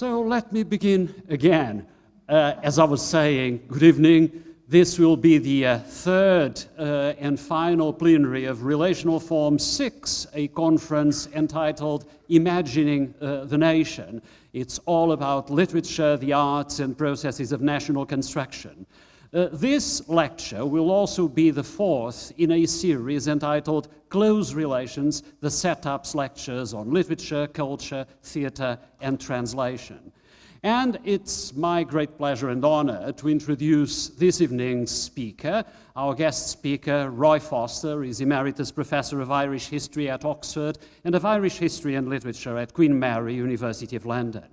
So let me begin again. As I was saying, good evening. This will be the third and final plenary of Relational Form 6, a conference entitled Imagining the Nation. It's all about literature, the arts, and processes of national construction. This lecture will also be the fourth in a series entitled Close Relations, the CETAPS lectures on literature, culture, theatre, and translation. And it's my great pleasure and honor to introduce this evening's speaker. Our guest speaker, Roy Foster, is Emeritus Professor of Irish History at Oxford and of Irish History and Literature at Queen Mary, University of London.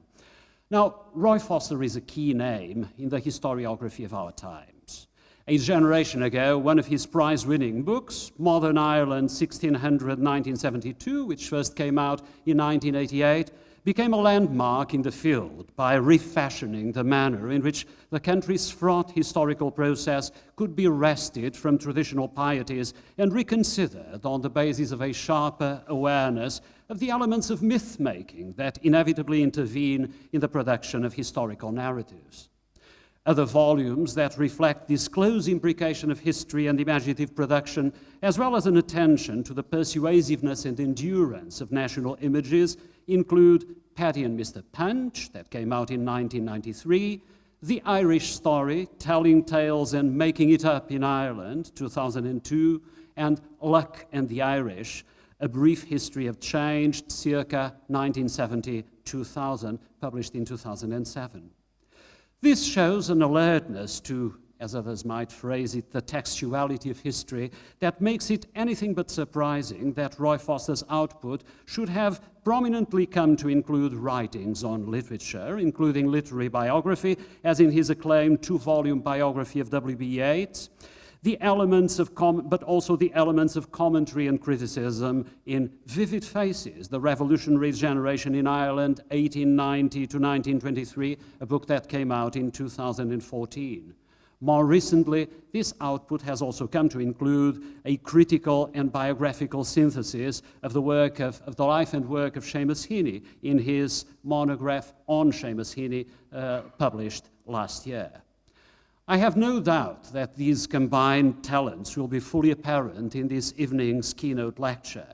Now, Roy Foster is a key name in the historiography of our times. A generation ago, one of his prize-winning books, Modern Ireland 1600-1972, which first came out in 1988, became a landmark in the field by refashioning the manner in which the country's fraught historical process could be wrested from traditional pieties and reconsidered on the basis of a sharper awareness of the elements of myth-making that inevitably intervene in the production of historical narratives. Other volumes that reflect this close imbrication of history and imaginative production, as well as an attention to the persuasiveness and endurance of national images, include Paddy and Mr. Punch, that came out in 1993, The Irish Story, Telling Tales and Making It Up in Ireland, 2002, and Luck and the Irish, A Brief History of Change, circa 1970-2000, published in 2007. This shows an alertness to, as others might phrase it, the textuality of history that makes it anything but surprising that Roy Foster's output should have prominently come to include writings on literature, including literary biography, as in his acclaimed two-volume biography of W.B. Yeats, but also the elements of commentary and criticism in Vivid Faces, The Revolutionary Generation in Ireland, 1890 to 1923, a book that came out in 2014. More recently, this output has also come to include a critical and biographical synthesis of the life and work of Seamus Heaney in his monograph on Seamus Heaney, published last year. I have no doubt that these combined talents will be fully apparent in this evening's keynote lecture.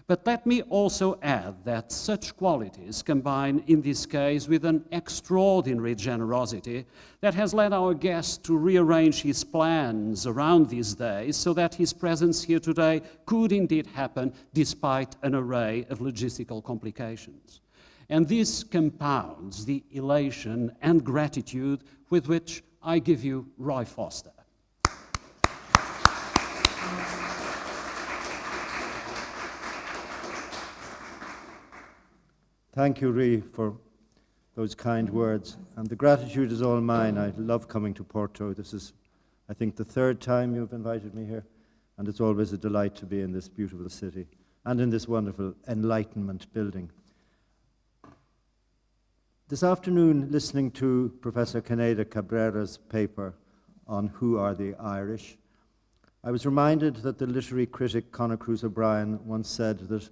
But let me also add that such qualities combine in this case with an extraordinary generosity that has led our guest to rearrange his plans around these days so that his presence here today could indeed happen despite an array of logistical complications. And this compounds the elation and gratitude with which I give you Roy Foster. Thank you, Ree, for those kind words. And the gratitude is all mine. I love coming to Porto. This is, I think, the third time you've invited me here. And it's always a delight to be in this beautiful city and in this wonderful Enlightenment building. This afternoon, listening to Professor Caneda Cabrera's paper on Who Are the Irish, I was reminded that the literary critic Conor Cruise O'Brien once said that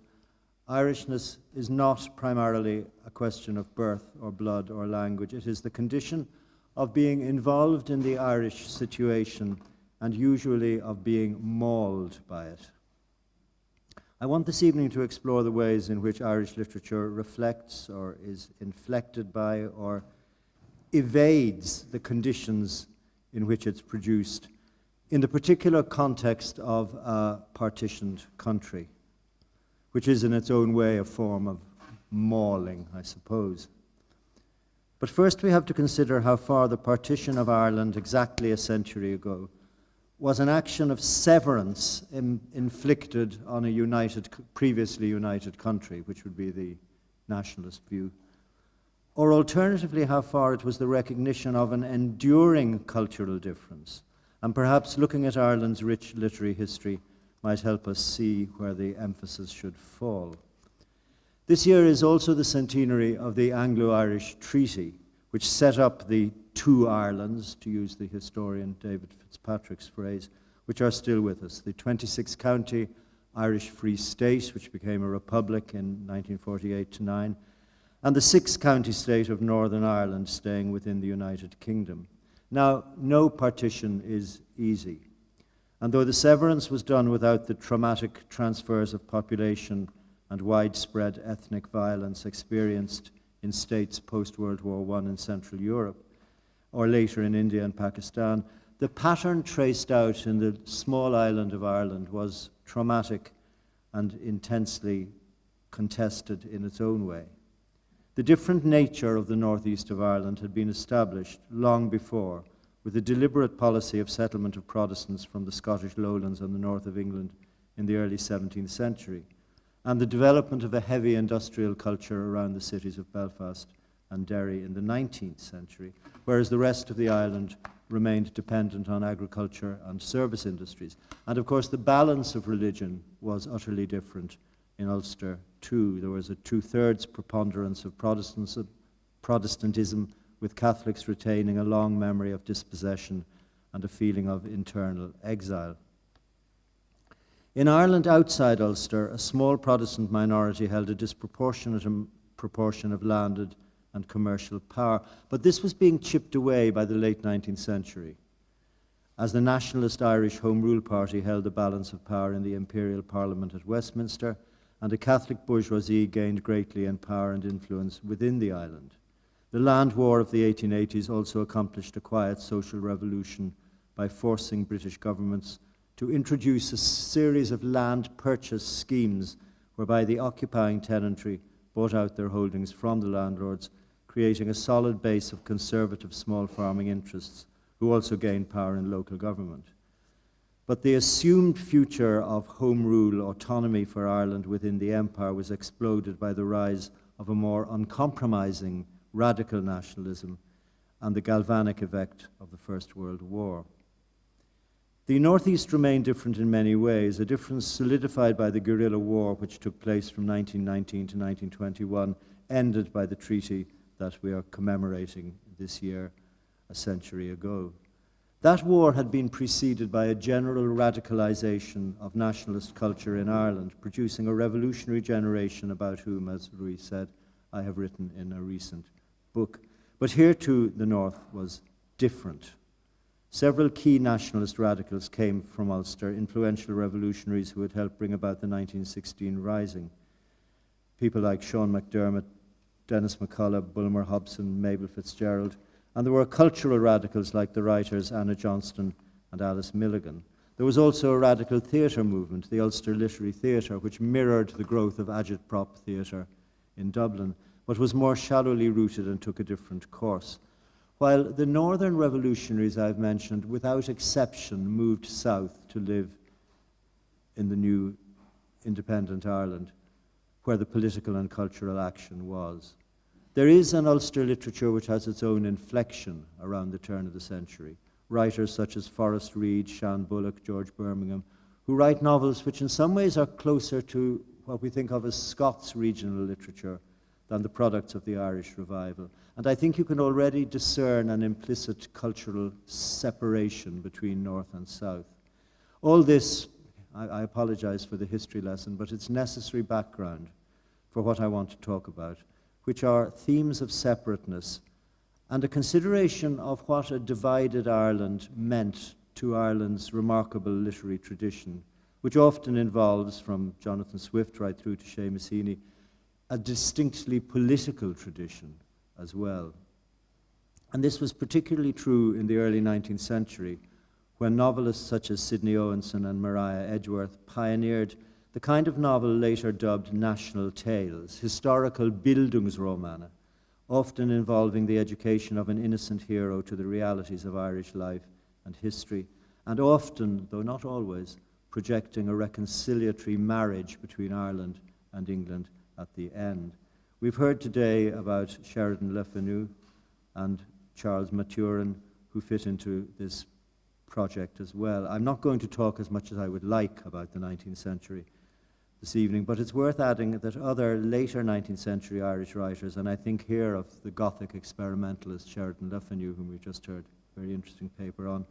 Irishness is not primarily a question of birth or blood or language. It is the condition of being involved in the Irish situation and usually of being mauled by it. I want this evening to explore the ways in which Irish literature reflects or is inflected by or evades the conditions in which it's produced in the particular context of a partitioned country, which is in its own way a form of mauling, I suppose. But first we have to consider how far the partition of Ireland exactly a century ago was an action of severance inflicted on a previously united country, which would be the nationalist view. Or alternatively, how far it was the recognition of an enduring cultural difference. And perhaps looking at Ireland's rich literary history might help us see where the emphasis should fall. This year is also the centenary of the Anglo-Irish Treaty, which set up the two Irelands, to use the historian David Fitzpatrick's phrase, which are still with us. The 26-county Irish Free State, which became a republic in 1948-9, and the 6th county state of Northern Ireland staying within the United Kingdom. Now, no partition is easy, and though the severance was done without the traumatic transfers of population and widespread ethnic violence experienced in states post-World War I in Central Europe, or later in India and Pakistan, the pattern traced out in the small island of Ireland was traumatic and intensely contested in its own way. The different nature of the northeast of Ireland had been established long before, with a deliberate policy of settlement of Protestants from the Scottish lowlands and the north of England in the early 17th century, and the development of a heavy industrial culture around the cities of Belfast and Derry in the 19th century, whereas the rest of the island remained dependent on agriculture and service industries. And of course, the balance of religion was utterly different in Ulster too. There was a 2/3 preponderance of Protestantism, with Catholics retaining a long memory of dispossession and a feeling of internal exile. In Ireland outside Ulster, a small Protestant minority held a disproportionate proportion of landed and commercial power, but this was being chipped away by the late 19th century, as the nationalist Irish Home Rule Party held the balance of power in the Imperial Parliament at Westminster, and a Catholic bourgeoisie gained greatly in power and influence within the island. The land war of the 1880s also accomplished a quiet social revolution by forcing British governments to introduce a series of land purchase schemes whereby the occupying tenantry bought out their holdings from the landlords, creating a solid base of conservative small farming interests who also gained power in local government. But the assumed future of home rule autonomy for Ireland within the empire was exploded by the rise of a more uncompromising radical nationalism and the galvanic effect of the First World War. The Northeast remained different in many ways, a difference solidified by the guerrilla war which took place from 1919 to 1921, ended by the treaty that we are commemorating this year a century ago. That war had been preceded by a general radicalization of nationalist culture in Ireland, producing a revolutionary generation about whom, as Rui said, I have written in a recent book. But here too, the North was different. Several key nationalist radicals came from Ulster, influential revolutionaries who had helped bring about the 1916 Rising. People like Sean McDermott, Dennis McCullough, Bulmer Hobson, Mabel Fitzgerald, and there were cultural radicals like the writers Anna Johnston and Alice Milligan. There was also a radical theatre movement, the Ulster Literary Theatre, which mirrored the growth of agitprop theatre in Dublin, but was more shallowly rooted and took a different course. While the northern revolutionaries I've mentioned, without exception, moved south to live in the new independent Ireland, where the political and cultural action was. There is an Ulster literature which has its own inflection around the turn of the century. Writers such as Forrest Reid, Shan Bullock, George Birmingham, who write novels which in some ways are closer to what we think of as Scots regional literature than the products of the Irish revival. And I think you can already discern an implicit cultural separation between North and South. All this, I apologize for the history lesson, but it's necessary background for what I want to talk about, which are themes of separateness and a consideration of what a divided Ireland meant to Ireland's remarkable literary tradition, which often involves, from Jonathan Swift right through to Seamus Heaney, a distinctly political tradition as well. And this was particularly true in the early 19th century, when novelists such as Sidney Owenson and Maria Edgeworth pioneered the kind of novel later dubbed national tales, historical Bildungsromane, often involving the education of an innocent hero to the realities of Irish life and history, and often, though not always, projecting a reconciliatory marriage between Ireland and England at the end. We've heard today about Sheridan Le Fanu and Charles Maturin, who fit into this project as well. I'm not going to talk as much as I would like about the 19th century this evening, but it's worth adding that other later 19th century Irish writers, and I think here of the Gothic experimentalist Sheridan Le Fanu, whom we just heard a very interesting paper on,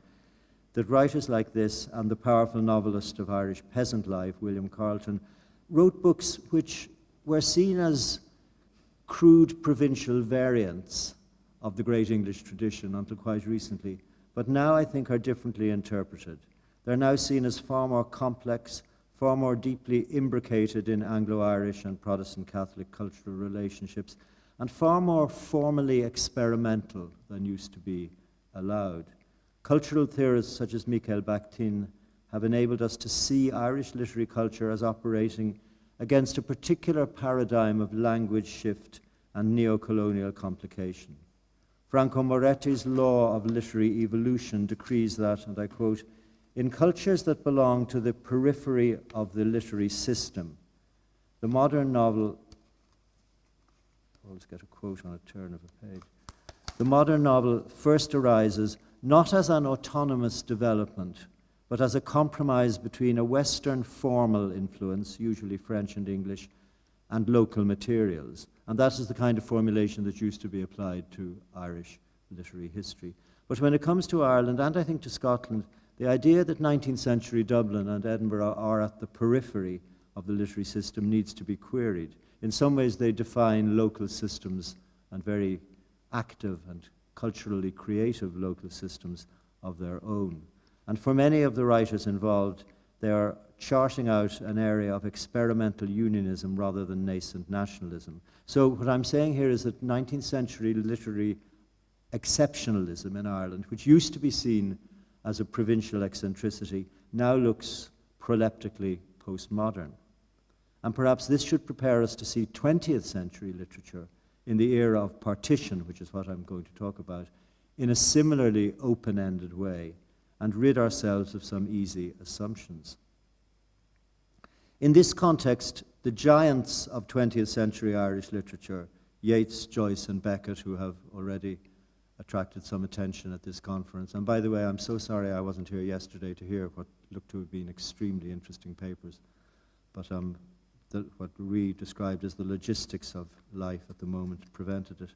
that writers like this and the powerful novelist of Irish peasant life, William Carleton, wrote books which were seen as crude provincial variants of the great English tradition until quite recently, but now I think are differently interpreted. They're now seen as far more complex, far more deeply imbricated in Anglo-Irish and Protestant Catholic cultural relationships, and far more formally experimental than used to be allowed. Cultural theorists such as Michael Bakhtin have enabled us to see Irish literary culture as operating against a particular paradigm of language shift and neo-colonial complication. Franco Moretti's law of literary evolution decrees that, and I quote, "In cultures that belong to the periphery of the literary system, the modern novel," always get a quote on a turn of a page, "the modern novel first arises not as an autonomous development, but as a compromise between a Western formal influence, usually French and English, and local materials." And that is the kind of formulation that used to be applied to Irish literary history. But when it comes to Ireland, and I think to Scotland, the idea that 19th century Dublin and Edinburgh are at the periphery of the literary system needs to be queried. In some ways, they define local systems and very active and culturally creative local systems of their own. And for many of the writers involved, they are charting out an area of experimental unionism rather than nascent nationalism. So what I'm saying here is that 19th century literary exceptionalism in Ireland, which used to be seen as a provincial eccentricity, now looks proleptically postmodern. And perhaps this should prepare us to see 20th century literature in the era of partition, which is what I'm going to talk about, in a similarly open-ended way, and rid ourselves of some easy assumptions. In this context, the giants of 20th century Irish literature, Yeats, Joyce, and Beckett, who have already attracted some attention at this conference. And by the way, I'm so sorry I wasn't here yesterday to hear what looked to have been extremely interesting papers, but what we described as the logistics of life at the moment prevented it.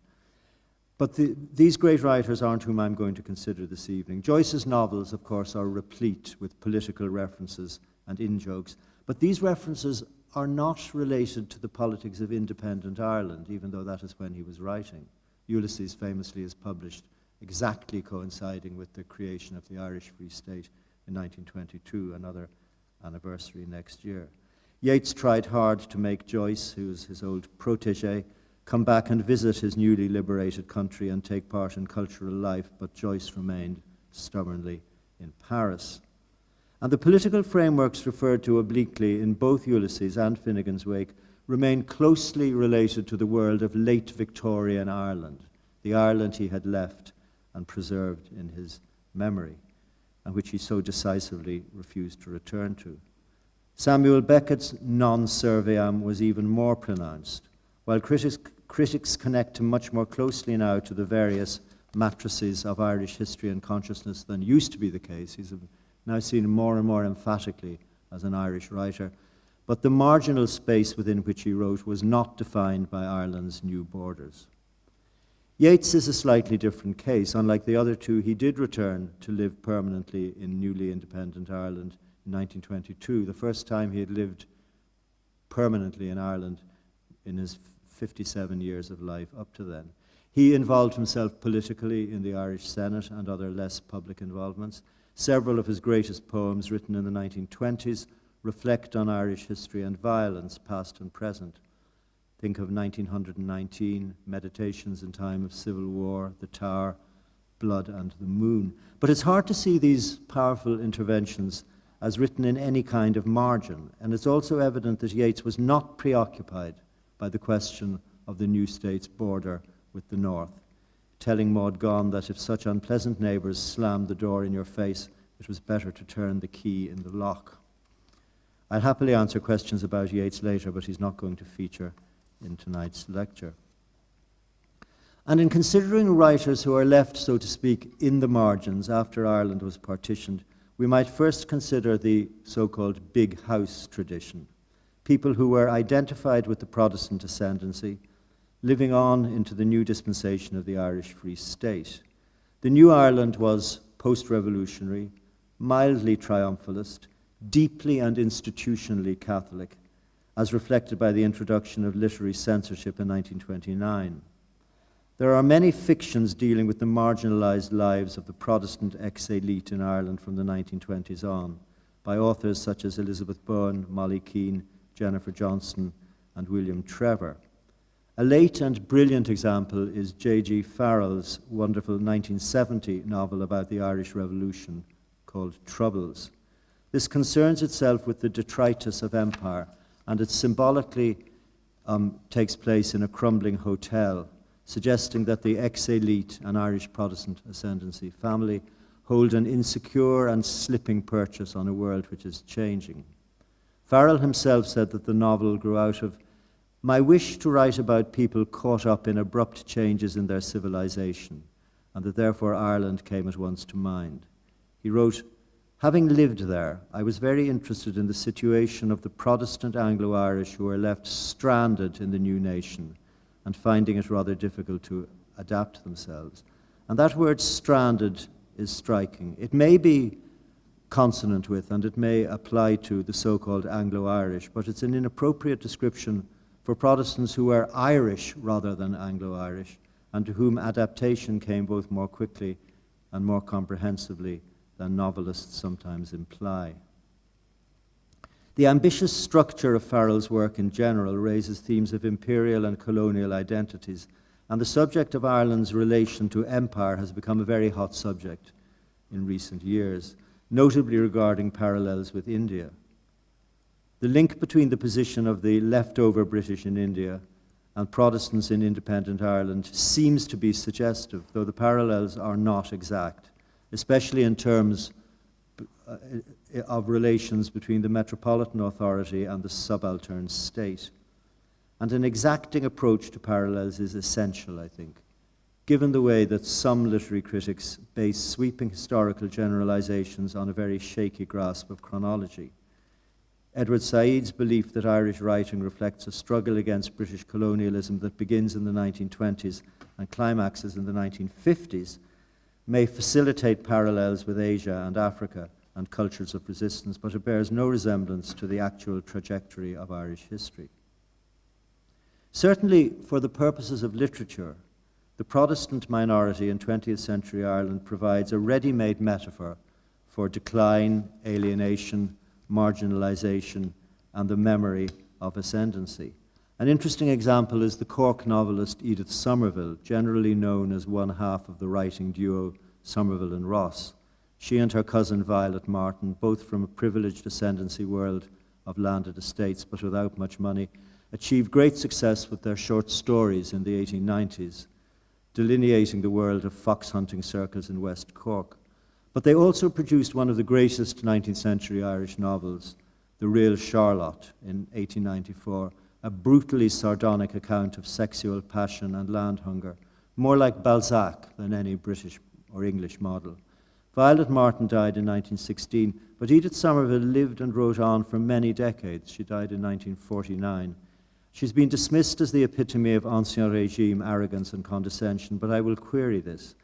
But these great writers aren't whom I'm going to consider this evening. Joyce's novels, of course, are replete with political references and in-jokes, but these references are not related to the politics of independent Ireland, even though that is when he was writing. Ulysses famously is published exactly coinciding with the creation of the Irish Free State in 1922, another anniversary next year. Yeats tried hard to make Joyce, who was his old protégé, come back and visit his newly liberated country and take part in cultural life, but Joyce remained stubbornly in Paris. And the political frameworks referred to obliquely in both Ulysses and Finnegan's Wake remain closely related to the world of late Victorian Ireland, the Ireland he had left and preserved in his memory, and which he so decisively refused to return to. Samuel Beckett's non serviam was even more pronounced. While critics connect him much more closely now to the various matrices of Irish history and consciousness than used to be the case, he's now seen more and more emphatically as an Irish writer. But the marginal space within which he wrote was not defined by Ireland's new borders. Yeats is a slightly different case. Unlike the other two, he did return to live permanently in newly independent Ireland in 1922, the first time he had lived permanently in Ireland in his 57 years of life up to then. He involved himself politically in the Irish Senate and other less public involvements. Several of his greatest poems, written in the 1920s, reflect on Irish history and violence, past and present. Think of 1919, Meditations in Time of Civil War, The Tower, Blood and the Moon. But it's hard to see these powerful interventions as written in any kind of margin, and it's also evident that Yeats was not preoccupied by the question of the new state's border with the north, telling Maud Gonne that if such unpleasant neighbours slammed the door in your face, it was better to turn the key in the lock. I'll happily answer questions about Yeats later, but he's not going to feature in tonight's lecture. And in considering writers who are left, so to speak, in the margins after Ireland was partitioned, we might first consider the so-called big house tradition, people who were identified with the Protestant ascendancy, living on into the new dispensation of the Irish Free State. The new Ireland was post-revolutionary, mildly triumphalist, deeply and institutionally Catholic, as reflected by the introduction of literary censorship in 1929. There are many fictions dealing with the marginalized lives of the Protestant ex-elite in Ireland from the 1920s on, by authors such as Elizabeth Bowen, Molly Keane, Jennifer Johnston, and William Trevor. A late and brilliant example is J.G. Farrell's wonderful 1970 novel about the Irish Revolution called Troubles. This concerns itself with the detritus of empire, and it symbolically takes place in a crumbling hotel, suggesting that the ex-elite, an Irish Protestant ascendancy family, hold an insecure and slipping purchase on a world which is changing. Farrell himself said that the novel grew out of my wish to write about people caught up in abrupt changes in their civilization, and that therefore Ireland came at once to mind. He wrote, having lived there, I was very interested in the situation of the Protestant Anglo-Irish who are left stranded in the new nation and finding it rather difficult to adapt themselves. And that word stranded is striking. It may be consonant with and it may apply to the so-called Anglo-Irish, but it's an inappropriate description for Protestants who are Irish rather than Anglo-Irish, and to whom adaptation came both more quickly and more comprehensively than novelists sometimes imply. The ambitious structure of Farrell's work in general raises themes of imperial and colonial identities, and the subject of Ireland's relation to empire has become a very hot subject in recent years, notably regarding parallels with India. The link between the position of the leftover British in India and Protestants in independent Ireland seems to be suggestive, though the parallels are not exact, especially in terms of relations between the metropolitan authority and the subaltern state. And an exacting approach to parallels is essential, I think, given the way that some literary critics base sweeping historical generalizations on a very shaky grasp of chronology. Edward Said's belief that Irish writing reflects a struggle against British colonialism that begins in the 1920s and climaxes in the 1950s may facilitate parallels with Asia and Africa and cultures of resistance, but it bears no resemblance to the actual trajectory of Irish history. Certainly, for the purposes of literature, the Protestant minority in 20th century Ireland provides a ready-made metaphor for decline, alienation, marginalization, and the memory of ascendancy. An interesting example is the Cork novelist Edith Somerville, generally known as one half of the writing duo Somerville and Ross. She and her cousin Violet Martin, both from a privileged ascendancy world of landed estates but without much money, achieved great success with their short stories in the 1890s, delineating the world of fox hunting circles in West Cork. But they also produced one of the greatest 19th century Irish novels, The Real Charlotte, in 1894, a brutally sardonic account of sexual passion and land hunger, more like Balzac than any British or English model. Violet Martin died in 1916, but Edith Somerville lived and wrote on for many decades. She died in 1949. She's been dismissed as the epitome of ancien régime arrogance and condescension, but I will query this.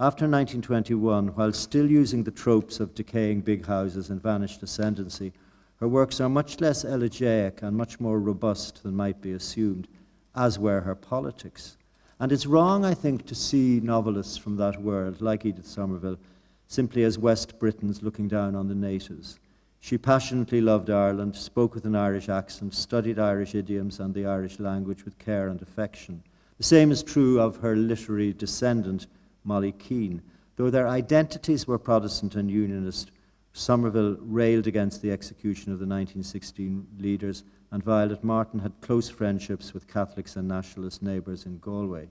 After 1921, while still using the tropes of decaying big houses and vanished ascendancy, her works are much less elegiac and much more robust than might be assumed, as were her politics. And it's wrong, I think, to see novelists from that world, like Edith Somerville, simply as West Britons looking down on the natives. She passionately loved Ireland, spoke with an Irish accent, studied Irish idioms and the Irish language with care and affection. The same is true of her literary descendant, Molly Keane. Though their identities were Protestant and Unionist, Somerville railed against the execution of the 1916 leaders, and Violet Martin had close friendships with Catholics and nationalist neighbours in Galway.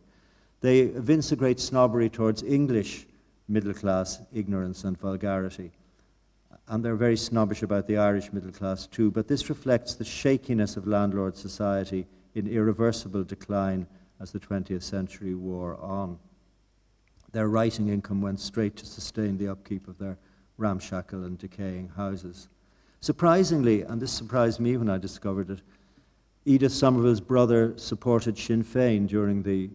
They evince a great snobbery towards English middle-class ignorance and vulgarity. And they're very snobbish about the Irish middle class too, but this reflects the shakiness of landlord society in irreversible decline as the 20th century wore on. Their writing income went straight to sustain the upkeep of their ramshackle and decaying houses. Surprisingly, and this surprised me when I discovered it, Edith Somerville's brother supported Sinn Féin during the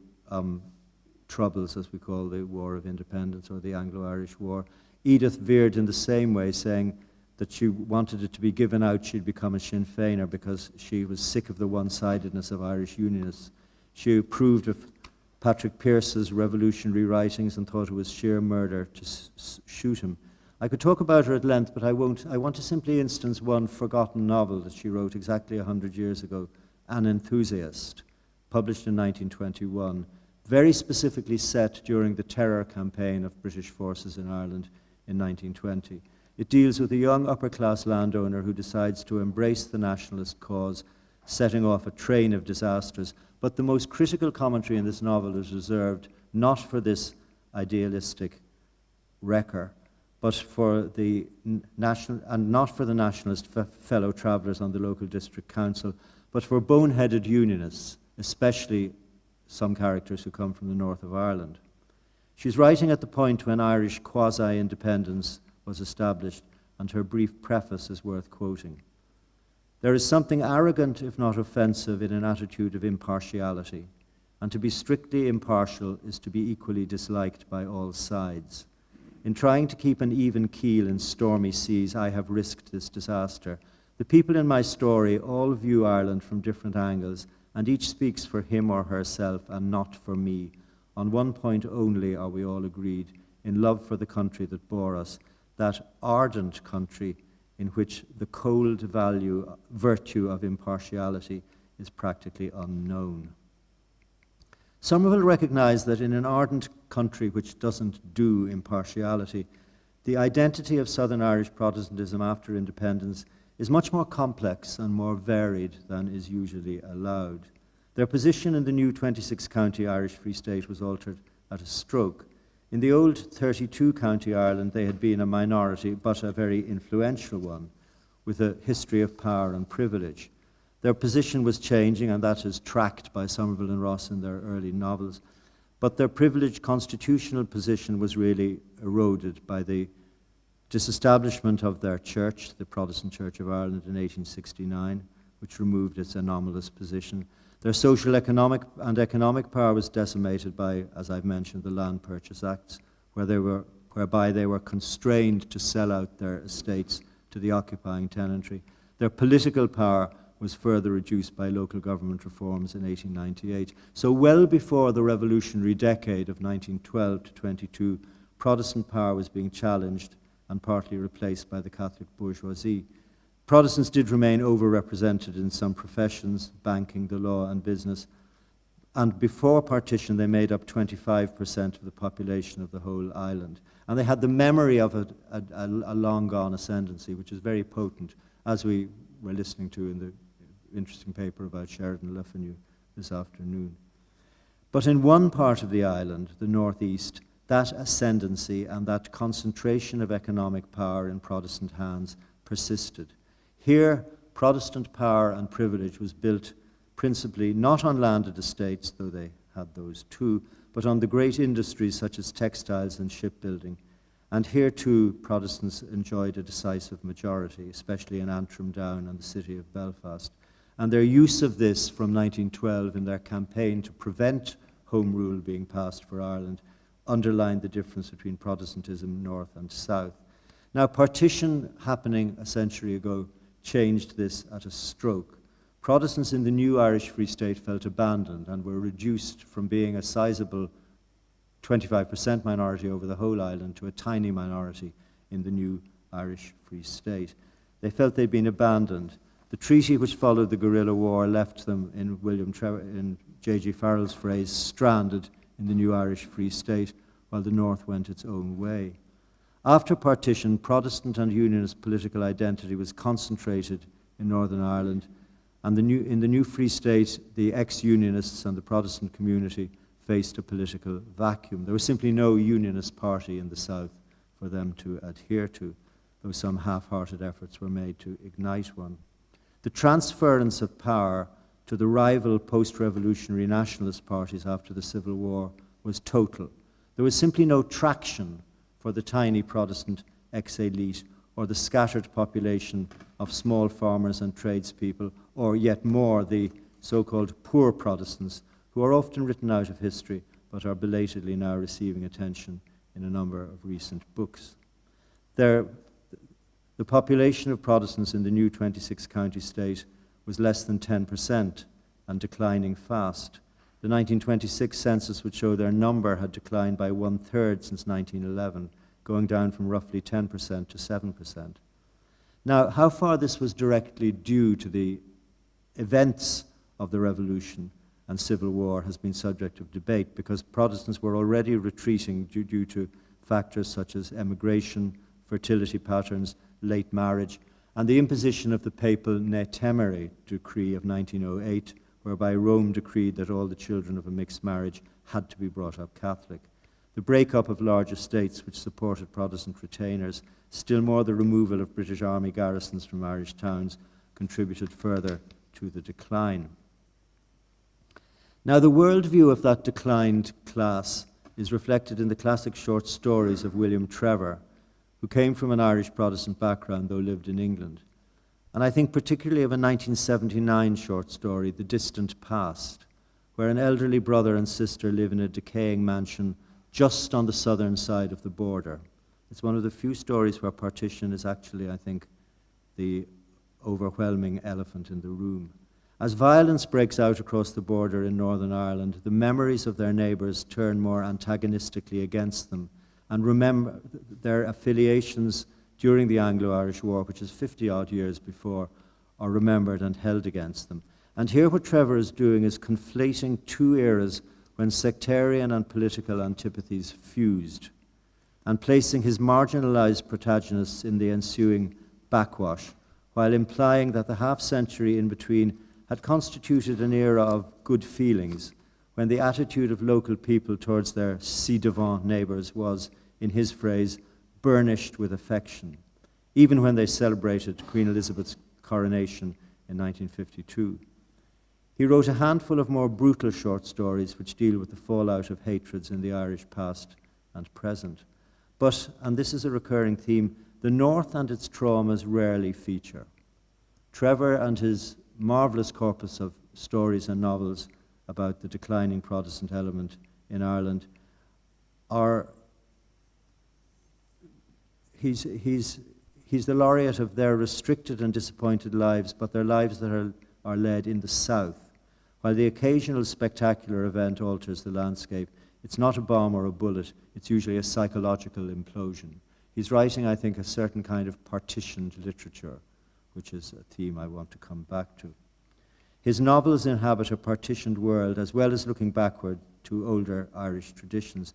Troubles, as we call the War of Independence, or the Anglo-Irish War. Edith veered in the same way, saying that she wanted it to be given out she'd become a Sinn Féiner because she was sick of the one-sidedness of Irish Unionists. She approved of Patrick Pearse's revolutionary writings and thought it was sheer murder to shoot him. I could talk about her at length, but I won't. I want to simply instance one forgotten novel that she wrote exactly 100 years ago, An Enthusiast, published in 1921, very specifically set during the terror campaign of British forces in Ireland in 1920. It deals with a young upper-class landowner who decides to embrace the nationalist cause, setting off a train of disasters. But the most critical commentary in this novel is reserved not for this idealistic wrecker, but for the not for the nationalist fellow travellers on the local district council, but for boneheaded unionists, especially some characters who come from the north of Ireland. She's writing at the point when Irish quasi-independence was established, and her brief preface is worth quoting. There is something arrogant, if not offensive, in an attitude of impartiality, and to be strictly impartial is to be equally disliked by all sides. In trying to keep an even keel in stormy seas, I have risked this disaster. The people in my story all view Ireland from different angles, and each speaks for him or herself and not for me. On one point only are we all agreed, in love for the country that bore us, that ardent country in which the cold virtue of impartiality is practically unknown. Some will recognize that in an ardent country which doesn't do impartiality, the identity of Southern Irish Protestantism after independence is much more complex and more varied than is usually allowed. Their position in the new 26-county Irish Free State was altered at a stroke. In the old 32-county Ireland, they had been a minority, but a very influential one, with a history of power and privilege. Their position was changing, and that is tracked by Somerville and Ross in their early novels. But their privileged constitutional position was really eroded by the disestablishment of their church, the Protestant Church of Ireland, in 1869, which removed its anomalous position. Their social economic power was decimated by, as I've mentioned, the Land Purchase Acts, whereby they were constrained to sell out their estates to the occupying tenantry. Their political power was further reduced by local government reforms in 1898. So well before the revolutionary decade of 1912 to 22, Protestant power was being challenged and partly replaced by the Catholic bourgeoisie. Protestants did remain overrepresented in some professions, banking, the law, and business. And before partition, they made up 25% of the population of the whole island. And they had the memory of a long-gone ascendancy, which is very potent, as we were listening to in the interesting paper about Sheridan Le Fanu this afternoon. But in one part of the island, the northeast, that ascendancy and that concentration of economic power in Protestant hands persisted. Here, Protestant power and privilege was built principally not on landed estates, though they had those too, but on the great industries such as textiles and shipbuilding. And here too, Protestants enjoyed a decisive majority, especially in Antrim Down and the city of Belfast. And their use of this from 1912 in their campaign to prevent Home Rule being passed for Ireland underlined the difference between Protestantism north and south. Now, partition happening a century ago changed this at a stroke. Protestants in the new Irish Free State felt abandoned and were reduced from being a sizable 25% minority over the whole island to a tiny minority in the new Irish Free State. They felt they'd been abandoned. The treaty which followed the guerrilla war left them, in J.G. Farrell's phrase, stranded in the new Irish Free State, while the North went its own way. After partition, Protestant and Unionist political identity was concentrated in Northern Ireland, and in the new Free State, the ex-Unionists and the Protestant community faced a political vacuum. There was simply no Unionist party in the South for them to adhere to, though some half-hearted efforts were made to ignite one. The transference of power to the rival post-revolutionary nationalist parties after the Civil War was total. There was simply no traction for the tiny Protestant ex-elite or the scattered population of small farmers and tradespeople, or yet more, the so-called poor Protestants, who are often written out of history but are belatedly now receiving attention in a number of recent books. The population of Protestants in the new 26-county state was less than 10% and declining fast. The 1926 census would show their number had declined by 1/3 since 1911, going down from roughly 10% to 7%. Now, how far this was directly due to the events of the Revolution and Civil War has been subject of debate, because Protestants were already retreating due to factors such as emigration, fertility patterns, late marriage, and the imposition of the papal Ne Temere decree of 1908, whereby Rome decreed that all the children of a mixed marriage had to be brought up Catholic. The breakup of large estates which supported Protestant retainers, still more the removal of British Army garrisons from Irish towns, contributed further to the decline. Now, the worldview of that declined class is reflected in the classic short stories of William Trevor, who came from an Irish Protestant background, though lived in England. And I think particularly of a 1979 short story, The Distant Past, where an elderly brother and sister live in a decaying mansion just on the southern side of the border. It's one of the few stories where partition is actually, I think, the overwhelming elephant in the room. As violence breaks out across the border in Northern Ireland, the memories of their neighbours turn more antagonistically against them, and remember their affiliations during the Anglo-Irish War, which is 50-odd years before, are remembered and held against them. And here what Trevor is doing is conflating two eras when sectarian and political antipathies fused, and placing his marginalized protagonists in the ensuing backwash, while implying that the half-century in between had constituted an era of good feelings, when the attitude of local people towards their ci-devant neighbours was, in his phrase, burnished with affection, even when they celebrated Queen Elizabeth's coronation in 1952. He wrote a handful of more brutal short stories which deal with the fallout of hatreds in the Irish past and present. But, and this is a recurring theme, the North and its traumas rarely feature. Trevor and his marvellous corpus of stories and novels about the declining Protestant element in Ireland are, he's the laureate of their restricted and disappointed lives, but their lives that are led in the South. While the occasional spectacular event alters the landscape, it's not a bomb or a bullet, it's usually a psychological implosion. He's writing, I think, a certain kind of partitioned literature, which is a theme I want to come back to. His novels inhabit a partitioned world, as well as looking backward to older Irish traditions.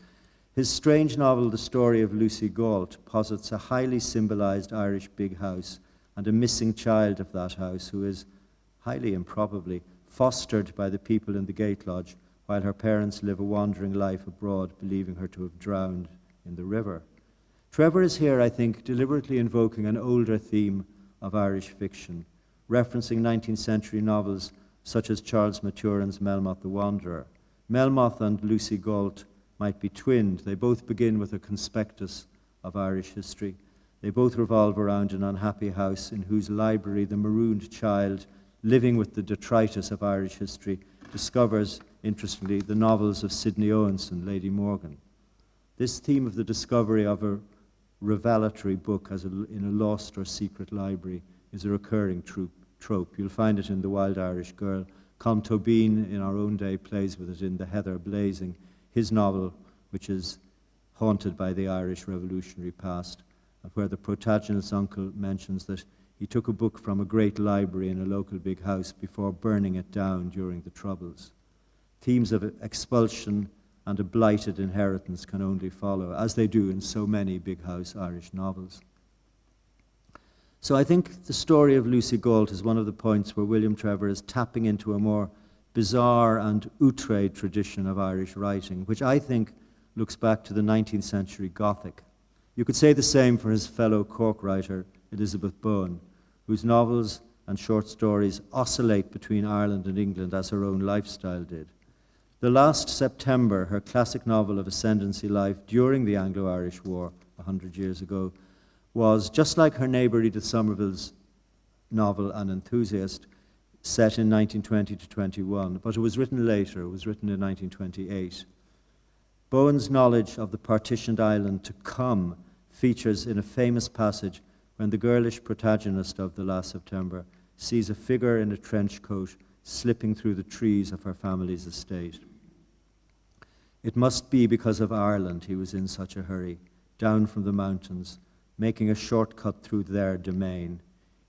His strange novel, The Story of Lucy Galt, posits a highly symbolized Irish big house and a missing child of that house who is, highly improbably, fostered by the people in the Gate Lodge, while her parents live a wandering life abroad, believing her to have drowned in the river. Trevor is here, I think, deliberately invoking an older theme of Irish fiction, referencing 19th century novels such as Charles Maturin's Melmoth the Wanderer. Melmoth and Lucy Galt might be twinned. They both begin with a conspectus of Irish history. They both revolve around an unhappy house in whose library the marooned child, living with the detritus of Irish history, discovers, interestingly, the novels of Sidney Owenson, Lady Morgan. This theme of the discovery of a revelatory book in a lost or secret library is a recurring trope. You'll find it in The Wild Irish Girl. Con Tobin, in our own day, plays with it in The Heather Blazing, his novel, which is haunted by the Irish revolutionary past, and where the protagonist's uncle mentions that he took a book from a great library in a local big house before burning it down during the Troubles. Themes of expulsion and a blighted inheritance can only follow, as they do in so many big house Irish novels. So I think the story of Lucy Galt is one of the points where William Trevor is tapping into a more bizarre and outré tradition of Irish writing, which I think looks back to the 19th century Gothic. You could say the same for his fellow Cork writer, Elizabeth Bowen, whose novels and short stories oscillate between Ireland and England as her own lifestyle did. The Last September, her classic novel of ascendancy life during the Anglo-Irish War 100 years ago, was, just like her neighbour Edith Somerville's novel An Enthusiast, set in 1920 to 21, but it was written later. It was written in 1928. Bowen's knowledge of the partitioned island to come features in a famous passage when the girlish protagonist of The Last September sees a figure in a trench coat slipping through the trees of her family's estate. It must be because of Ireland he was in such a hurry, down from the mountains, making a shortcut through their domain.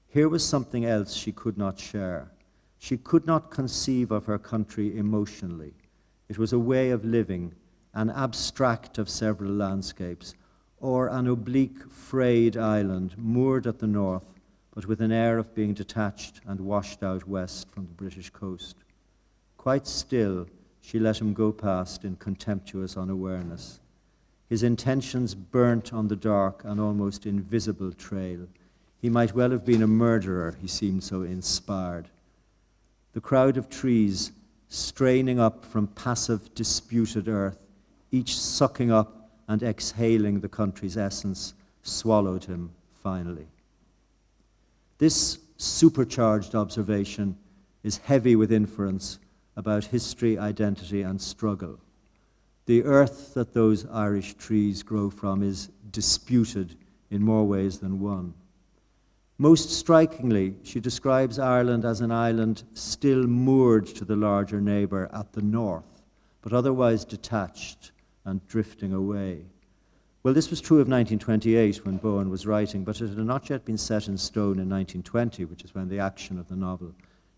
Here was something else she could not share. She could not conceive of her country emotionally. It was a way of living, an abstract of several landscapes, or an oblique, frayed island moored at the north, but with an air of being detached and washed out west from the British coast. Quite still, she let him go past in contemptuous unawareness. His intentions burnt on the dark and almost invisible trail. He might well have been a murderer, he seemed so inspired. The crowd of trees straining up from passive, disputed earth, each sucking up and exhaling the country's essence, swallowed him finally. This supercharged observation is heavy with inference about history, identity, and struggle. The earth that those Irish trees grow from is disputed in more ways than one. Most strikingly, she describes Ireland as an island still moored to the larger neighbour at the north, but otherwise detached and drifting away. Well, this was true of 1928 when Bowen was writing, but it had not yet been set in stone in 1920, which is when the action of the novel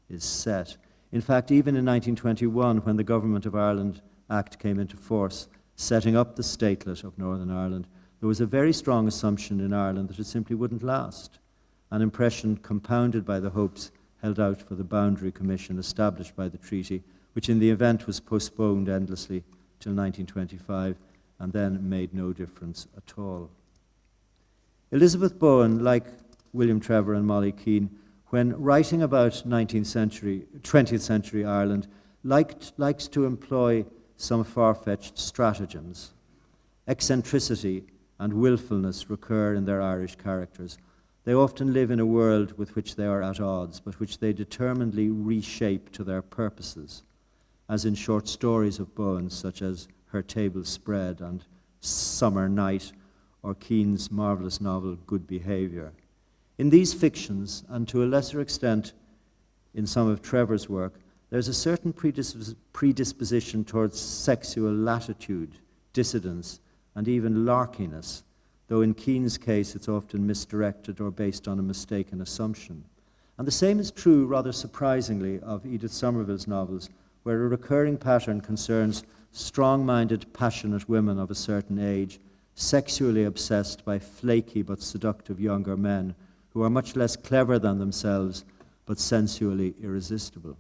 is set. In fact, even in 1921, when the Government of Ireland Act came into force, setting up the statelet of Northern Ireland, there was a very strong assumption in Ireland that it simply wouldn't last, an impression compounded by the hopes held out for the Boundary Commission established by the treaty, which in the event was postponed endlessly till 1925 and then made no difference at all. Elizabeth Bowen, like William Trevor and Molly Keane, when writing about 20th century Ireland, likes to employ some far-fetched stratagems. Eccentricity and willfulness recur in their Irish characters. They often live in a world with which they are at odds, but which they determinedly reshape to their purposes, as in short stories of Bowen's, such as Her Table Spread and Summer Night, or Keane's marvellous novel Good Behaviour. In these fictions, and to a lesser extent in some of Trevor's work, there's a certain predisposition towards sexual latitude, dissidence, and even larkiness, though in Keane's case it's often misdirected or based on a mistaken assumption. And the same is true, rather surprisingly, of Edith Somerville's novels, where a recurring pattern concerns strong-minded, passionate women of a certain age, sexually obsessed by flaky but seductive younger men who are much less clever than themselves but sensually irresistible.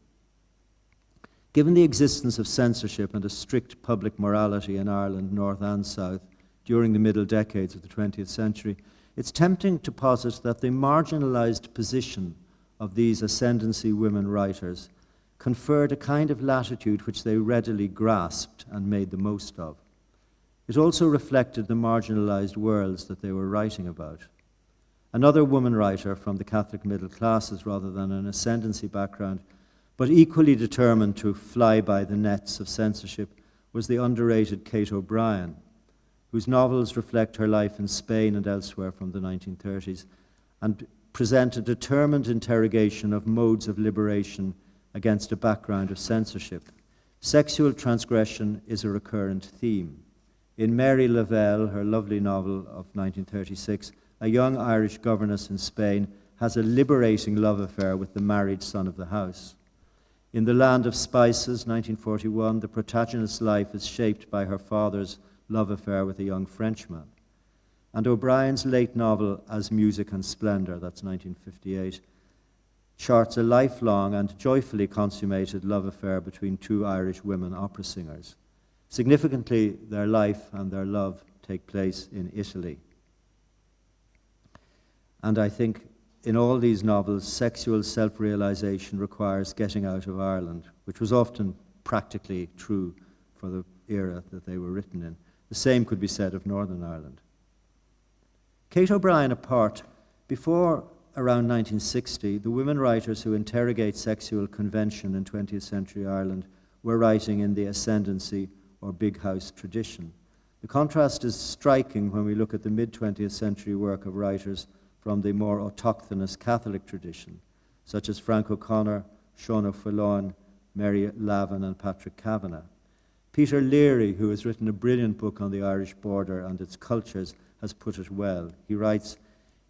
Given the existence of censorship and a strict public morality in Ireland, north and south, during the middle decades of the 20th century, it's tempting to posit that the marginalized position of these ascendancy women writers conferred a kind of latitude which they readily grasped and made the most of. It also reflected the marginalized worlds that they were writing about. Another woman writer from the Catholic middle classes rather than an ascendancy background, but equally determined to fly by the nets of censorship, was the underrated Kate O'Brien, whose novels reflect her life in Spain and elsewhere from the 1930s and present a determined interrogation of modes of liberation against a background of censorship. Sexual transgression is a recurrent theme. In Mary Lavelle, her lovely novel of 1936, a young Irish governess in Spain has a liberating love affair with the married son of the house. In The Land of Spices, 1941, the protagonist's life is shaped by her father's love affair with a young Frenchman. And O'Brien's late novel, As Music and Splendor, that's 1958, charts a lifelong and joyfully consummated love affair between two Irish women opera singers. Significantly, their life and their love take place in Italy. And I think in all these novels, sexual self-realization requires getting out of Ireland, which was often practically true for the era that they were written in. The same could be said of Northern Ireland. Kate O'Brien apart, before around 1960, the women writers who interrogate sexual convention in 20th century Ireland were writing in the ascendancy or big house tradition. The contrast is striking when we look at the mid-20th century work of writers from the more autochthonous Catholic tradition, such as Frank O'Connor, Sean O'Fallon, Mary Lavin, and Patrick Kavanagh. Peter Leary, who has written a brilliant book on the Irish border and its cultures, has put it well. He writes,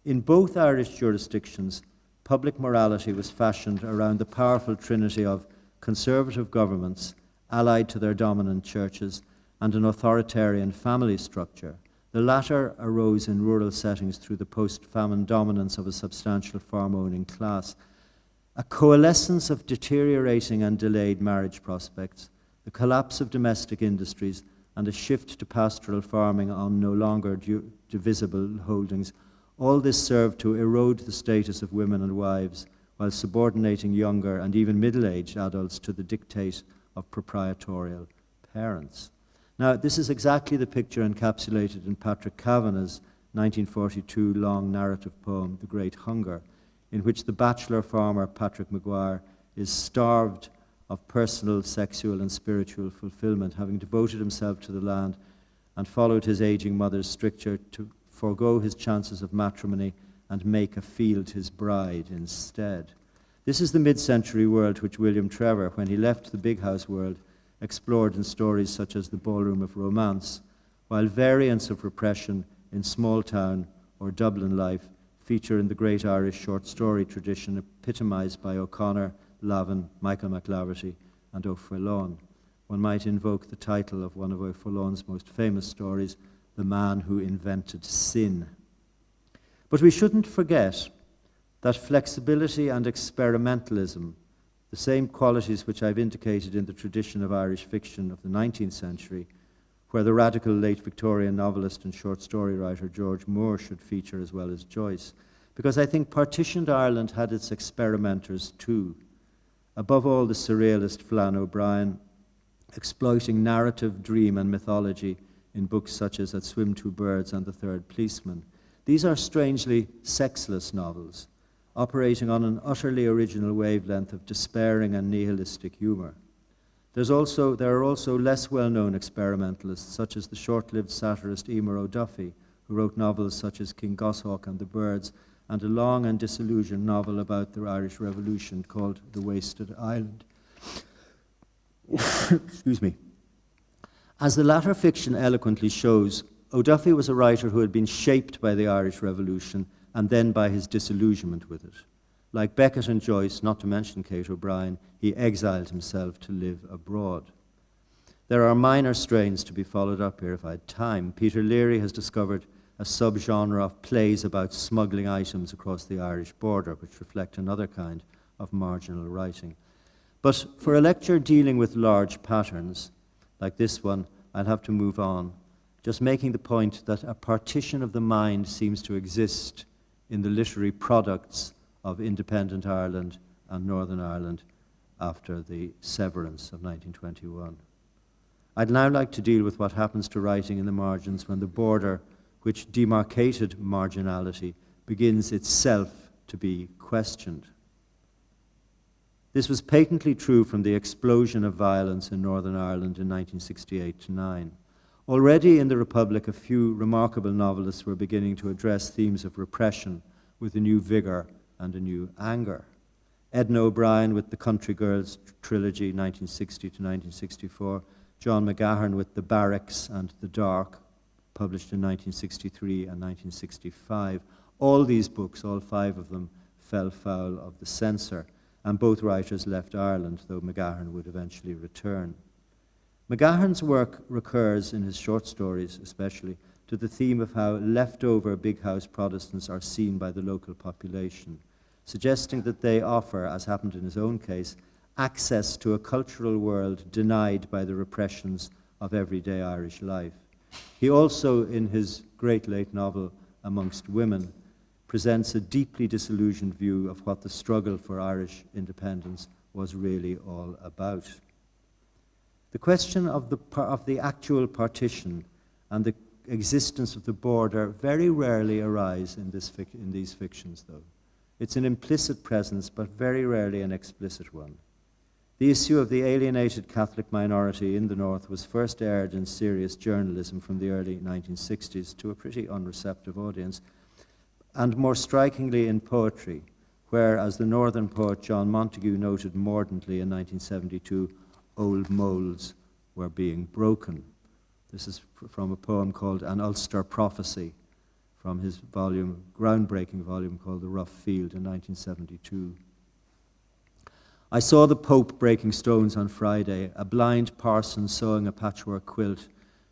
"In both Irish jurisdictions, public morality was fashioned around the powerful trinity of conservative governments allied to their dominant churches and an authoritarian family structure. The latter arose in rural settings through the post-famine dominance of a substantial farm-owning class. A coalescence of deteriorating and delayed marriage prospects, the collapse of domestic industries, and a shift to pastoral farming on no longer divisible holdings, all this served to erode the status of women and wives while subordinating younger and even middle-aged adults to the dictate of proprietorial parents." Now, this is exactly the picture encapsulated in Patrick Kavanagh's 1942 long narrative poem, The Great Hunger, in which the bachelor farmer Patrick Maguire is starved of personal, sexual, and spiritual fulfillment, having devoted himself to the land and followed his aging mother's stricture to forego his chances of matrimony and make a field his bride instead. This is the mid-century world which William Trevor, when he left the big house world, explored in stories such as The Ballroom of Romance, while variants of repression in small town or Dublin life feature in the great Irish short story tradition epitomized by O'Connor, Lavin, Michael McLaverty, and O'Fallon. One might invoke the title of one of O'Fallon's most famous stories, The Man Who Invented Sin. But we shouldn't forget that flexibility and experimentalism, the same qualities which I've indicated in the tradition of Irish fiction of the 19th century, where the radical late Victorian novelist and short story writer George Moore should feature as well as Joyce, because I think partitioned Ireland had its experimenters too. Above all, the surrealist Flann O'Brien, exploiting narrative, dream, and mythology in books such as At Swim Two Birds and The Third Policeman. These are strangely sexless novels, operating on an utterly original wavelength of despairing and nihilistic humor. There are also less well-known experimentalists, such as the short-lived satirist Emer O'Duffy, who wrote novels such as King Goshawk and the Birds, and a long and disillusioned novel about the Irish Revolution called The Wasted Island. Excuse me. As the latter fiction eloquently shows, O'Duffy was a writer who had been shaped by the Irish Revolution and then by his disillusionment with it. Like Beckett and Joyce, not to mention Kate O'Brien, he exiled himself to live abroad. There are minor strains to be followed up here if I had time. Peter Leary has discovered a subgenre of plays about smuggling items across the Irish border, which reflect another kind of marginal writing. But for a lecture dealing with large patterns, like this one, I'll have to move on, just making the point that a partition of the mind seems to exist in the literary products of independent Ireland and Northern Ireland after the severance of 1921. I'd now like to deal with what happens to writing in the margins when the border, which demarcated marginality, begins itself to be questioned. This was patently true from the explosion of violence in Northern Ireland in 1968-9. Already in the Republic, a few remarkable novelists were beginning to address themes of repression with a new vigor and a new anger. Edna O'Brien with the Country Girls trilogy, 1960 to 1964, John McGahern with The Barracks and The Dark, published in 1963 and 1965. All these books, all five of them, fell foul of the censor, and both writers left Ireland, though McGahern would eventually return. McGahern's work recurs in his short stories, especially, to the theme of how leftover big house Protestants are seen by the local population, suggesting that they offer, as happened in his own case, access to a cultural world denied by the repressions of everyday Irish life. He also, in his great late novel, Amongst Women, presents a deeply disillusioned view of what the struggle for Irish independence was really all about. The question of the actual partition and the existence of the border very rarely arise in these fictions, though. It's an implicit presence, but very rarely an explicit one. The issue of the alienated Catholic minority in the North was first aired in serious journalism from the early 1960s to a pretty unreceptive audience. and more strikingly in poetry, where, as the northern poet John Montagu noted mordantly in 1972, old molds were being broken. This is from a poem called An Ulster Prophecy, from his groundbreaking volume called The Rough Field in 1972. I saw the Pope breaking stones on Friday, a blind parson sewing a patchwork quilt,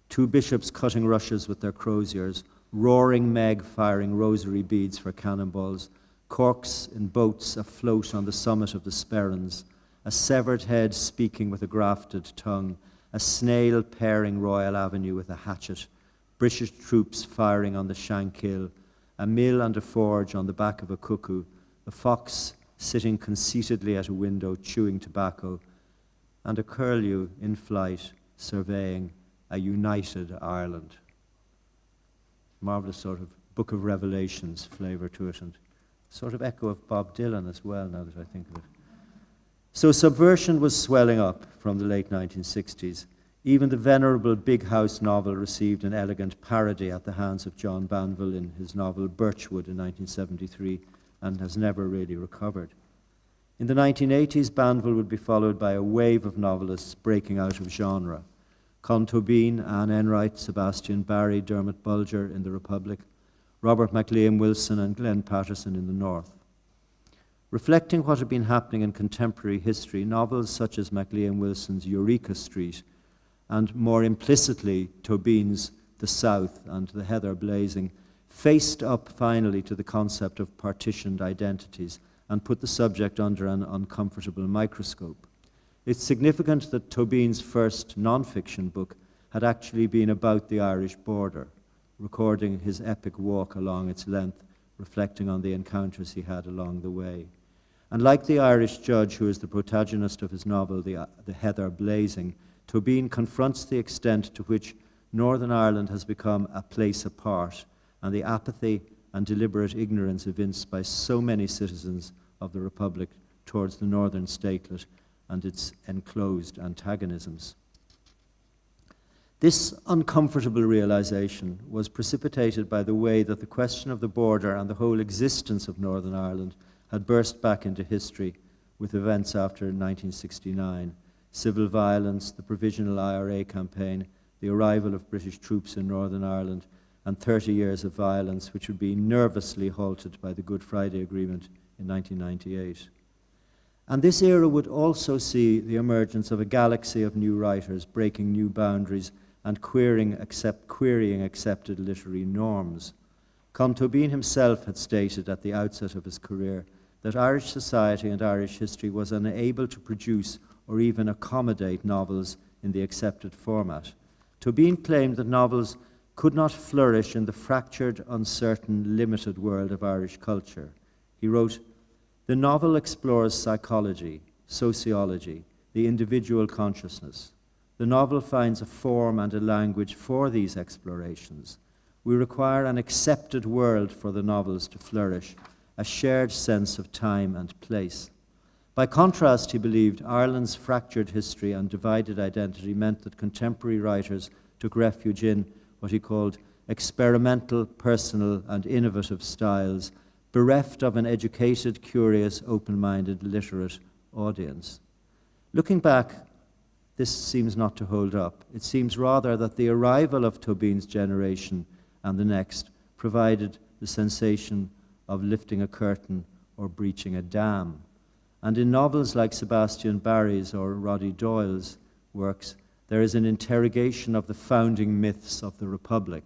two bishops cutting rushes with their croziers, roaring Meg firing rosary beads for cannonballs, corks in boats afloat on the summit of the Sperrins, a severed head speaking with a grafted tongue, a snail paring Royal Avenue with a hatchet, British troops firing on the Shankill, a mill and a forge on the back of a cuckoo, a fox sitting conceitedly at a window chewing tobacco, and a curlew in flight surveying a united Ireland. Marvellous sort of Book of Revelations flavour to it, and sort of echo of Bob Dylan as well, now that I think of it. So subversion was swelling up from the late 1960s. Even the venerable Big House novel received an elegant parody at the hands of John Banville in his novel Birchwood in 1973, and has never really recovered. In the 1980s, Banville would be followed by a wave of novelists breaking out of genre. Con Tobin, Anne Enright, Sebastian Barry, Dermot Bulger in The Republic, Robert MacLean Wilson and Glenn Patterson in the North. Reflecting what had been happening in contemporary history, novels such as MacLean Wilson's Eureka Street, and more implicitly Tobin's The South and The Heather Blazing, faced up finally to the concept of partitioned identities and put the subject under an uncomfortable microscope. It's significant that Tobin's first non-fiction book had actually been about the Irish border, recording his epic walk along its length, reflecting on the encounters he had along the way. And like the Irish judge who is the protagonist of his novel, The Heather Blazing, Tobin confronts the extent to which Northern Ireland has become a place apart, and the apathy and deliberate ignorance evinced by so many citizens of the Republic towards the Northern Statelet and its enclosed antagonisms. This uncomfortable realization was precipitated by the way that the question of the border and the whole existence of Northern Ireland had burst back into history with events after 1969, civil violence, the provisional IRA campaign, the arrival of British troops in Northern Ireland, and 30 years of violence, which would be nervously halted by the Good Friday Agreement in 1998. And this era would also see the emergence of a galaxy of new writers breaking new boundaries and querying accepted literary norms. Con Tobin himself had stated at the outset of his career that Irish society and Irish history was unable to produce or even accommodate novels in the accepted format. Tobin claimed that novels could not flourish in the fractured, uncertain, limited world of Irish culture. He wrote, "The novel explores psychology, sociology, the individual consciousness. The novel finds a form and a language for these explorations. We require an accepted world for the novels to flourish, a shared sense of time and place." By contrast, he believed, Ireland's fractured history and divided identity meant that contemporary writers took refuge in what he called experimental, personal, and innovative styles, bereft of an educated, curious, open-minded, literate audience. Looking back, this seems not to hold up. It seems rather that the arrival of Tobin's generation and the next provided the sensation of lifting a curtain or breaching a dam. And in novels like Sebastian Barry's or Roddy Doyle's works, there is an interrogation of the founding myths of the Republic,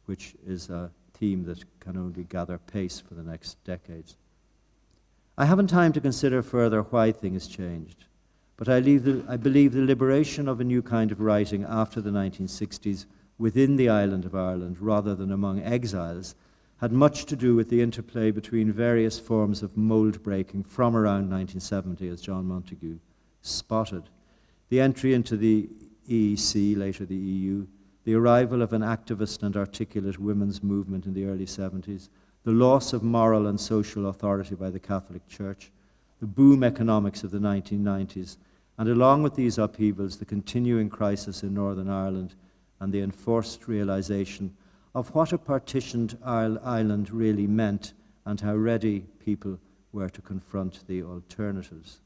which is a theme that can only gather pace for the next decades. I haven't time to consider further why things changed, but I believe the liberation of a new kind of writing after the 1960s within the island of Ireland rather than among exiles had much to do with the interplay between various forms of mold breaking from around 1970, as John Montagu spotted. The entry into the EEC, later the EU, the arrival of an activist and articulate women's movement in the early 70s, the loss of moral and social authority by the Catholic Church, the boom economics of the 1990s, and along with these upheavals, the continuing crisis in Northern Ireland and the enforced realization of what a partitioned island really meant and how ready people were to confront the alternatives.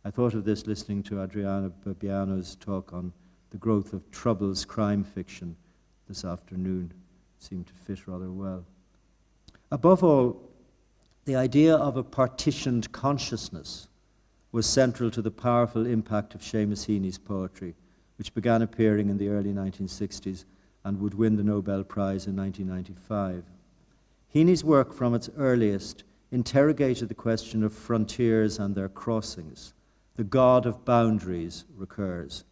I thought of this listening to Adriana Bibbiano's talk on the growth of Troubles crime fiction this afternoon. Seemed to fit rather well. Above all, the idea of a partitioned consciousness was central to the powerful impact of Seamus Heaney's poetry, which began appearing in the early 1960s and would win the Nobel Prize in 1995. Heaney's work from its earliest interrogated the question of frontiers and their crossings. The god of boundaries recurs,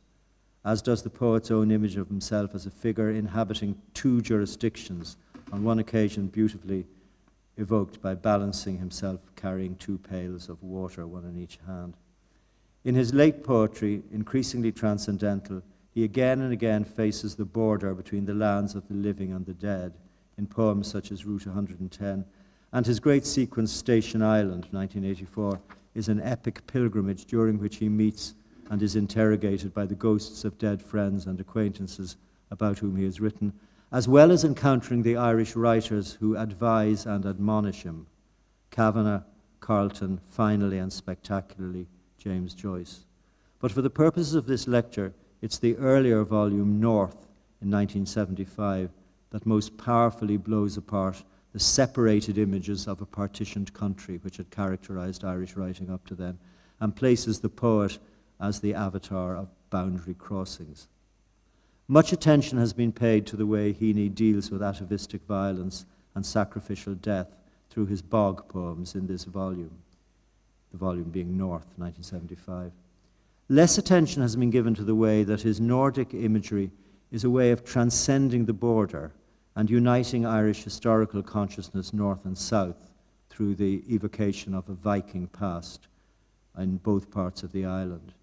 as does the poet's own image of himself as a figure inhabiting two jurisdictions, on one occasion beautifully evoked by balancing himself carrying two pails of water, one in each hand. In his late poetry, increasingly transcendental, he again and again faces the border between the lands of the living and the dead, in poems such as Route 110, and his great sequence Station Island, 1984, is an epic pilgrimage during which he meets and is interrogated by the ghosts of dead friends and acquaintances about whom he has written, as well as encountering the Irish writers who advise and admonish him: Kavanagh, Carleton, finally and spectacularly, James Joyce. But for the purposes of this lecture, it's the earlier volume, North, in 1975, that most powerfully blows apart the separated images of a partitioned country which had characterized Irish writing up to then, and places the poet as the avatar of boundary crossings. Much attention has been paid to the way Heaney deals with atavistic violence and sacrificial death through his bog poems in this volume, the volume being North, 1975. Less attention has been given to the way that his Nordic imagery is a way of transcending the border and uniting Irish historical consciousness north and south through the evocation of a Viking past in both parts of the island.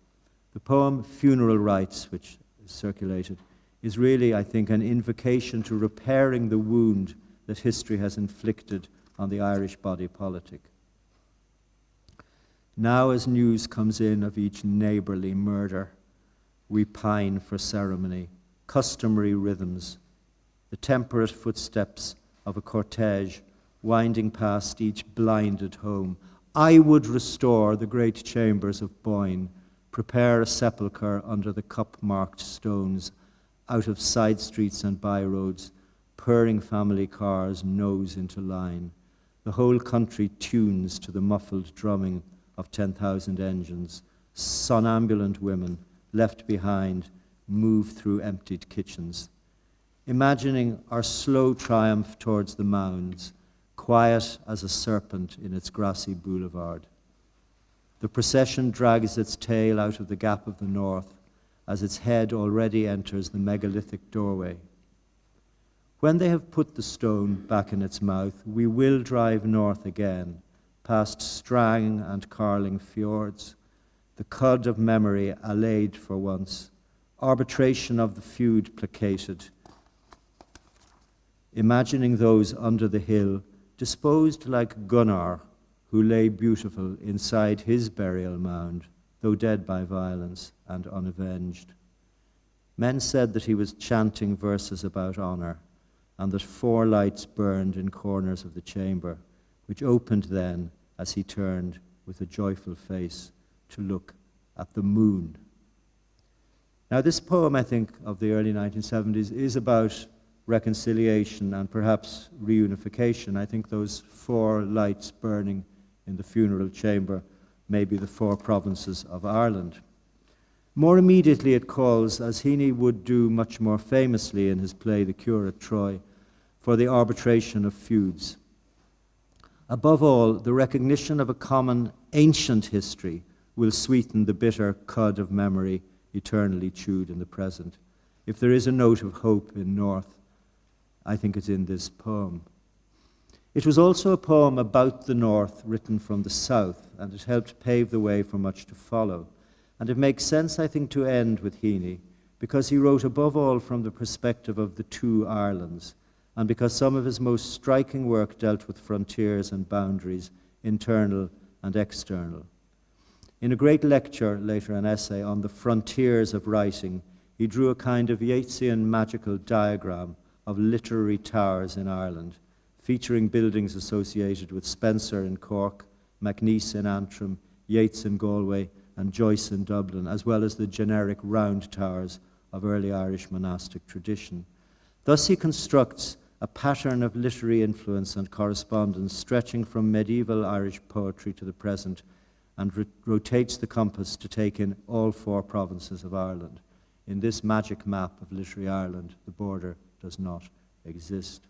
The poem Funeral Rites, which is circulated, is really, I think, an invocation to repairing the wound that history has inflicted on the Irish body politic. Now as news comes in of each neighbourly murder, we pine for ceremony, customary rhythms, the temperate footsteps of a cortege winding past each blinded home. I would restore the great chambers of Boyne, prepare a sepulchre under the cup-marked stones, out of side streets and by-roads, purring family cars nose into line. The whole country tunes to the muffled drumming of 10,000 engines. Somnambulant women, left behind, move through emptied kitchens. Imagining our slow triumph towards the mounds, quiet as a serpent in its grassy boulevard. The procession drags its tail out of the gap of the north as its head already enters the megalithic doorway. When they have put the stone back in its mouth, we will drive north again, past Strang and Carling fjords, the cud of memory allayed for once, arbitration of the feud placated, imagining those under the hill, disposed like Gunnar, who lay beautiful inside his burial mound, though dead by violence and unavenged. Men said that he was chanting verses about honor, and that 4 lights burned in corners of the chamber, which opened then as he turned with a joyful face to look at the moon. Now this poem, I think, of the early 1970s is about reconciliation and perhaps reunification. I think those 4 lights burning in the funeral chamber may be the 4 provinces of Ireland. More immediately it calls, as Heaney would do much more famously in his play The Cure at Troy, for the arbitration of feuds. Above all, the recognition of a common ancient history will sweeten the bitter cud of memory eternally chewed in the present. If there is a note of hope in North, I think it's in this poem. It was also a poem about the North written from the South, and it helped pave the way for much to follow. And it makes sense, I think, to end with Heaney, because he wrote above all from the perspective of the 2 Irelands, and because some of his most striking work dealt with frontiers and boundaries, internal and external. In a great lecture, later an essay, on the frontiers of writing, he drew a kind of Yeatsian magical diagram of literary towers in Ireland, featuring buildings associated with Spencer in Cork, MacNeice in Antrim, Yeats in Galway, and Joyce in Dublin, as well as the generic round towers of early Irish monastic tradition. Thus he constructs a pattern of literary influence and correspondence stretching from medieval Irish poetry to the present, and rotates the compass to take in all 4 provinces of Ireland. In this magic map of literary Ireland, the border does not exist.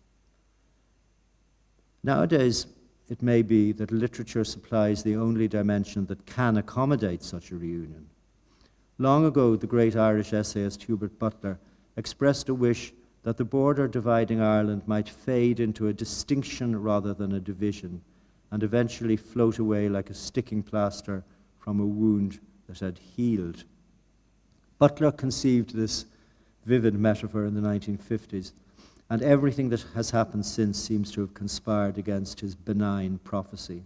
Nowadays, it may be that literature supplies the only dimension that can accommodate such a reunion. Long ago, the great Irish essayist Hubert Butler expressed a wish that the border dividing Ireland might fade into a distinction rather than a division, and eventually float away like a sticking plaster from a wound that had healed. Butler conceived this vivid metaphor in the 1950s, and everything that has happened since seems to have conspired against his benign prophecy.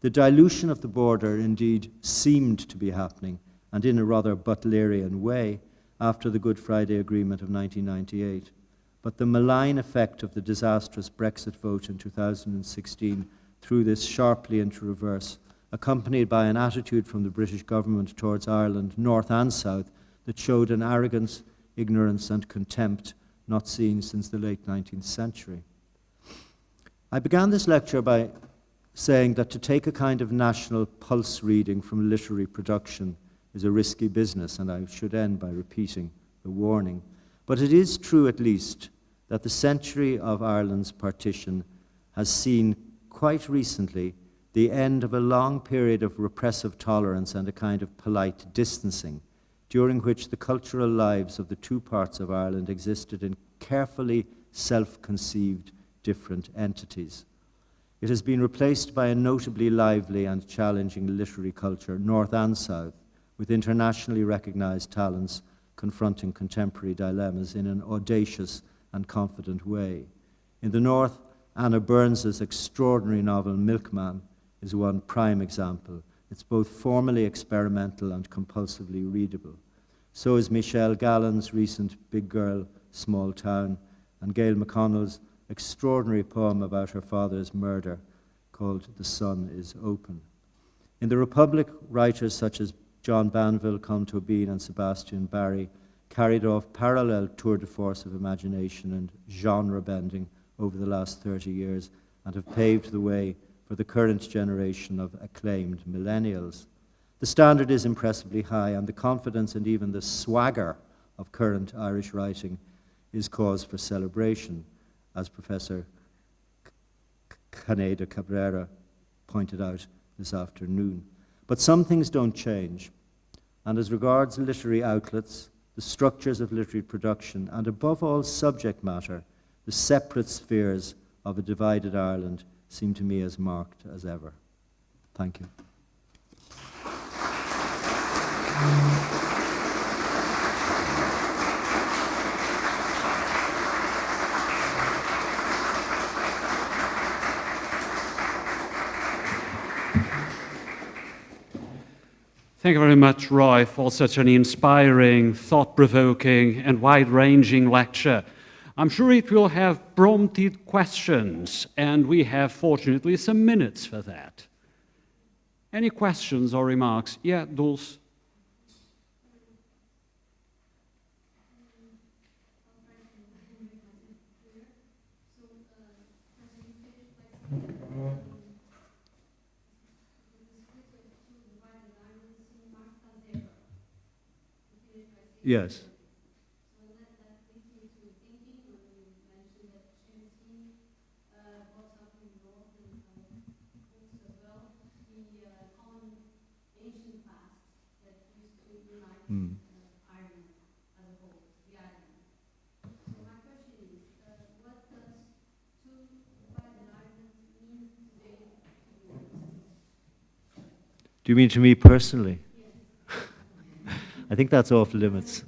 The dilution of the border indeed seemed to be happening, and in a rather Butlerian way, after the Good Friday Agreement of 1998. But the malign effect of the disastrous Brexit vote in 2016 threw this sharply into reverse, accompanied by an attitude from the British government towards Ireland, north and south, that showed an arrogance, ignorance, and contempt not seen since the late 19th century. I began this lecture by saying that to take a kind of national pulse reading from literary production is a risky business, and I should end by repeating the warning. But it is true, at least, that the century of Ireland's partition has seen quite recently the end of a long period of repressive tolerance and a kind of polite distancing, during which the cultural lives of the 2 parts of Ireland existed in carefully self-conceived different entities. It has been replaced by a notably lively and challenging literary culture, north and south, with internationally recognized talents confronting contemporary dilemmas in an audacious and confident way. In the north, Anna Burns's extraordinary novel Milkman is one prime example. It's both formally experimental and compulsively readable. So is Michelle Gallen's recent Big Girl, Small Town, and Gail McConnell's extraordinary poem about her father's murder called The Sun is Open. In the Republic, writers such as John Banville, Colm Tóibín, and Sebastian Barry carried off parallel tour de force of imagination and genre bending over the last 30 years and have paved the way for the current generation of acclaimed millennials. The standard is impressively high, and the confidence and even the swagger of current Irish writing is cause for celebration, as Professor Caneda Cabrera pointed out this afternoon. But some things don't change, and as regards literary outlets, the structures of literary production, and above all subject matter, the separate spheres of a divided Ireland seem to me as marked as ever. Thank you. Thank you very much, Roy, for such an inspiring, thought-provoking, and wide-ranging lecture. I'm sure it will have prompted questions, and we have, fortunately, some minutes for that. Any questions or remarks? Yeah, Dulce. Yes. Ireland as a whole, the island. So my question is, what does two divided Ireland mean today to you? Do you mean to me personally? Yes. I think that's off limits.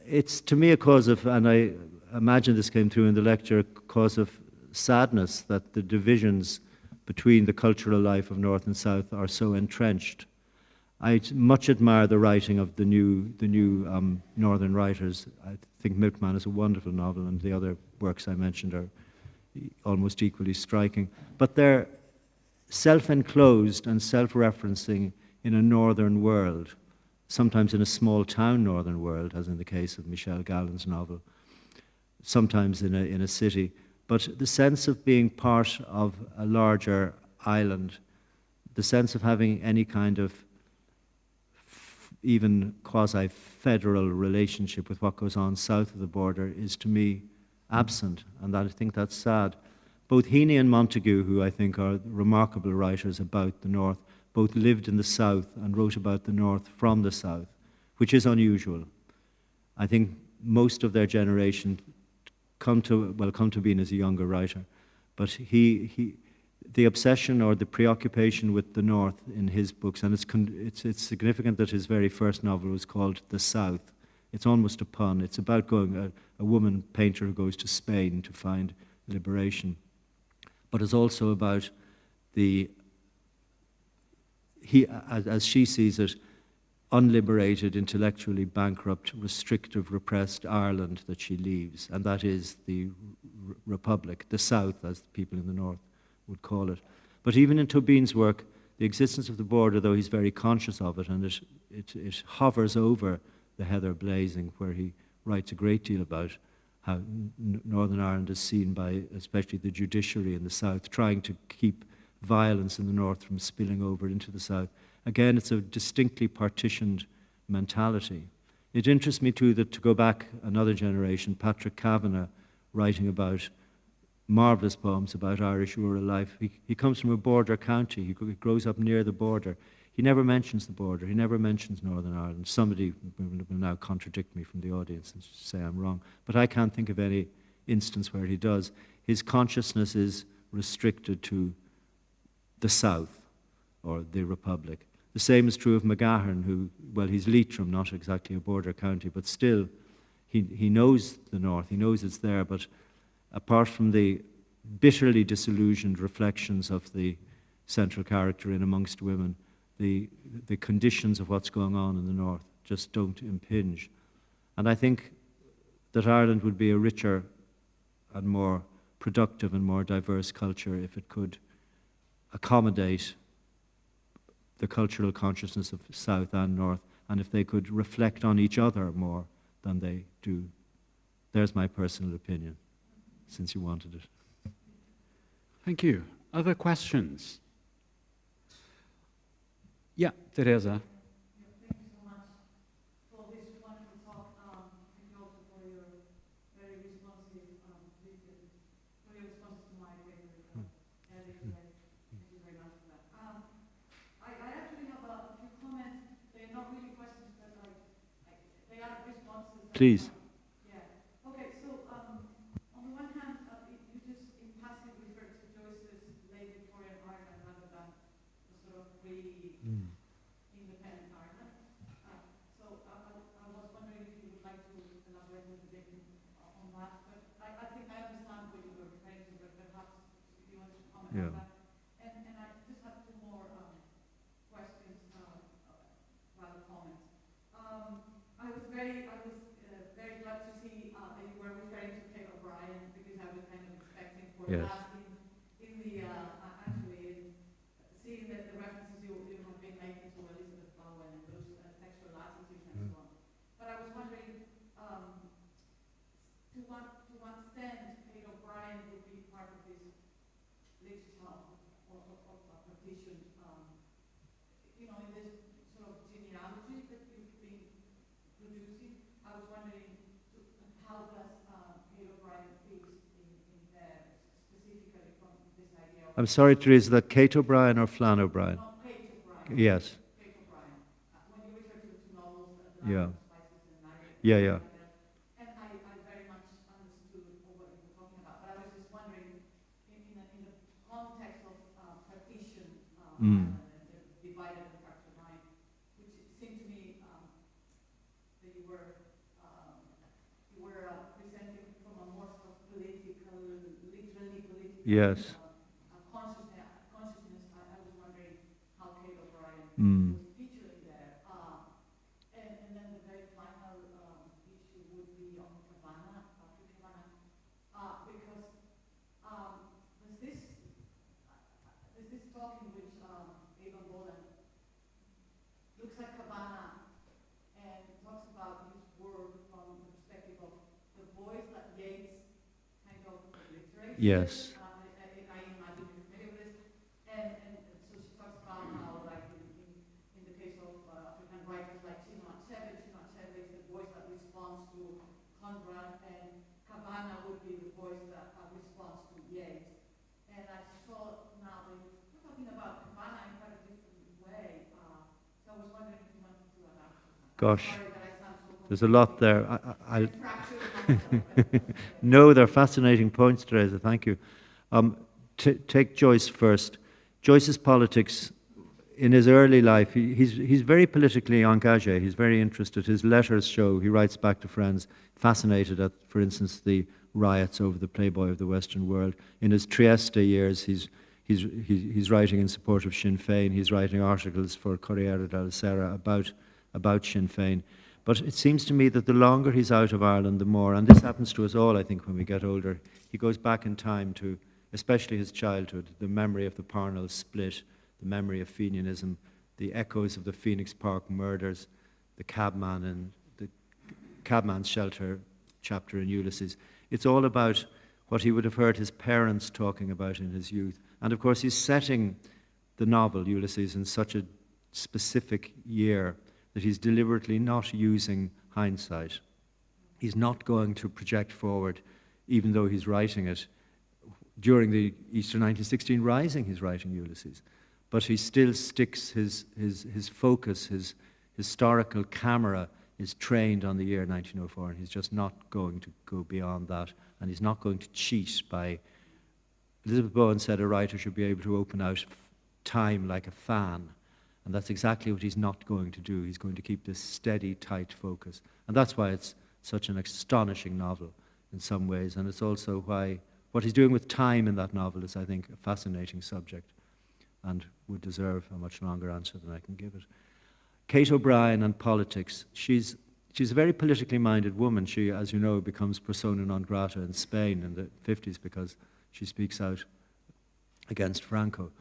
It's to me a cause of, and I imagine this came through in the lecture, a cause of sadness that the divisions between the cultural life of North and South are so entrenched. I much admire the writing of the new Northern writers. I think Milkman is a wonderful novel, and the other works I mentioned are almost equally striking. But they're self-enclosed and self-referencing in a northern world, sometimes in a small-town northern world, as in the case of Michel Gallen's novel, sometimes in a city. But the sense of being part of a larger island, the sense of having any kind of even quasi-federal relationship with what goes on south of the border is, to me, absent, and I think that's sad. Both Heaney and Montagu, who I think are remarkable writers about the North, both lived in the South and wrote about the North from the South, which is unusual. I think most of their generation come to Bean as a younger writer, but the obsession or the preoccupation with the North in his books, and it's significant that his very first novel was called The South. It's almost a pun. It's about a woman painter who goes to Spain to find liberation. But it's also about as she sees it, unliberated, intellectually bankrupt, restrictive, repressed Ireland that she leaves. And that is the Republic, the South, as the people in the North would call it. But even in Tobin's work, the existence of the border, though he's very conscious of it, and it hovers over the heather blazing, where he writes a great deal about how Northern Ireland is seen by especially the judiciary in the South, trying to keep violence in the North from spilling over into the South. Again, it's a distinctly partitioned mentality. It interests me too that, to go back another generation, Patrick Kavanagh, writing about marvellous poems about Irish rural life. He comes from a border county. He grows up near the border. He never mentions the border. He never mentions Northern Ireland. Somebody will now contradict me from the audience and say I'm wrong, but I can't think of any instance where he does. His consciousness is restricted to the South, or the Republic. The same is true of McGahern, who, well, he's Leitrim, not exactly a border county, but still, he knows the North, he knows it's there, but apart from the bitterly disillusioned reflections of the central character in Amongst Women, the conditions of what's going on in the North just don't impinge. And I think that Ireland would be a richer and more productive and more diverse culture if it could accommodate the cultural consciousness of South and North, and if they could reflect on each other more than they do. There's my personal opinion, since you wanted it. Thank you. Other questions? Yeah, Teresa. Thank you so much for this wonderful talk. Thank you also for your very responsive for your response to my paper. Thank you very much for that. I actually have a few comments. They're not really questions, but they are responses. Please. Yeah. Okay. So on the one hand, you just in passing referred to Joyce's late Victorian Ireland rather than the sort of independent Ireland. So I was wondering if you would like to elaborate a little bit on that. But I think I understand what you were referring to, but perhaps if you want to comment on that. And I just have two more questions, rather comments. I was very glad to see that you were referring to Kate O'Brien, because I was kind of expecting for Yes. that in the actually seeing that the references you have been making to Elizabeth Bowen and those sexual attitudes and so on. But I was wondering to what extent Kate O'Brien would be part of this literature or partition, in this sort of genealogy that you've been producing. I was wondering how does Kate O'Brien fit in there, specifically from this idea of... I'm sorry, Teresa, that Kate O'Brien or Flann O'Brien? No, Kate O'Brien. Yes. Kate O'Brien. When you refer to the two novels, Yeah. Spices and Night. Yeah. And I very much understood what you were talking about, but I was just wondering, in the context of partition and the divided and fractured mind, which it seemed to me that you were presenting from a more sort of political, literally political Yes. consciousness. I was wondering how Kate O'Brien was featuring there. Yes. I imagine you're familiar with this. And so she talks about how, like, in the case of African writers like Chinua Achebe is the voice that responds to Conrad, and Cabana would be the voice that responds to Yeats. And I saw now that you're talking about Cabana in quite a different way. So I was wondering if you wanted to adapt to that. Gosh, Sorry that I sound so there's a lot there. I'll fractured. No, they're fascinating points, Teresa. Thank you. Take Joyce first. Joyce's politics, in his early life, he's very politically engagé. He's very interested. His letters show, he writes back to friends, fascinated at, for instance, the riots over the Playboy of the Western world. In his Trieste years, he's writing in support of Sinn Féin. He's writing articles for Corriere della Sera about Sinn Féin. But it seems to me that the longer he's out of Ireland, the more, and this happens to us all, I think, when we get older, he goes back in time to, especially his childhood, the memory of the Parnell split, the memory of Fenianism, the echoes of the Phoenix Park murders, the cabman and the cabman's shelter chapter in Ulysses. It's all about what he would have heard his parents talking about in his youth. And of course, he's setting the novel, Ulysses, in such a specific year that he's deliberately not using hindsight. He's not going to project forward, even though he's writing it. During the Easter 1916 Rising, he's writing Ulysses. But he still sticks his focus, his historical camera is trained on the year 1904, and he's just not going to go beyond that. And he's not going to cheat by... Elizabeth Bowen said a writer should be able to open out time like a fan. And that's exactly what he's not going to do. He's going to keep this steady, tight focus. And that's why it's such an astonishing novel in some ways. And it's also why what he's doing with time in that novel is, I think, a fascinating subject and would deserve a much longer answer than I can give it. Kate O'Brien and politics. She's a very politically minded woman. She, as you know, becomes persona non grata in Spain in the 50s because she speaks out against Franco.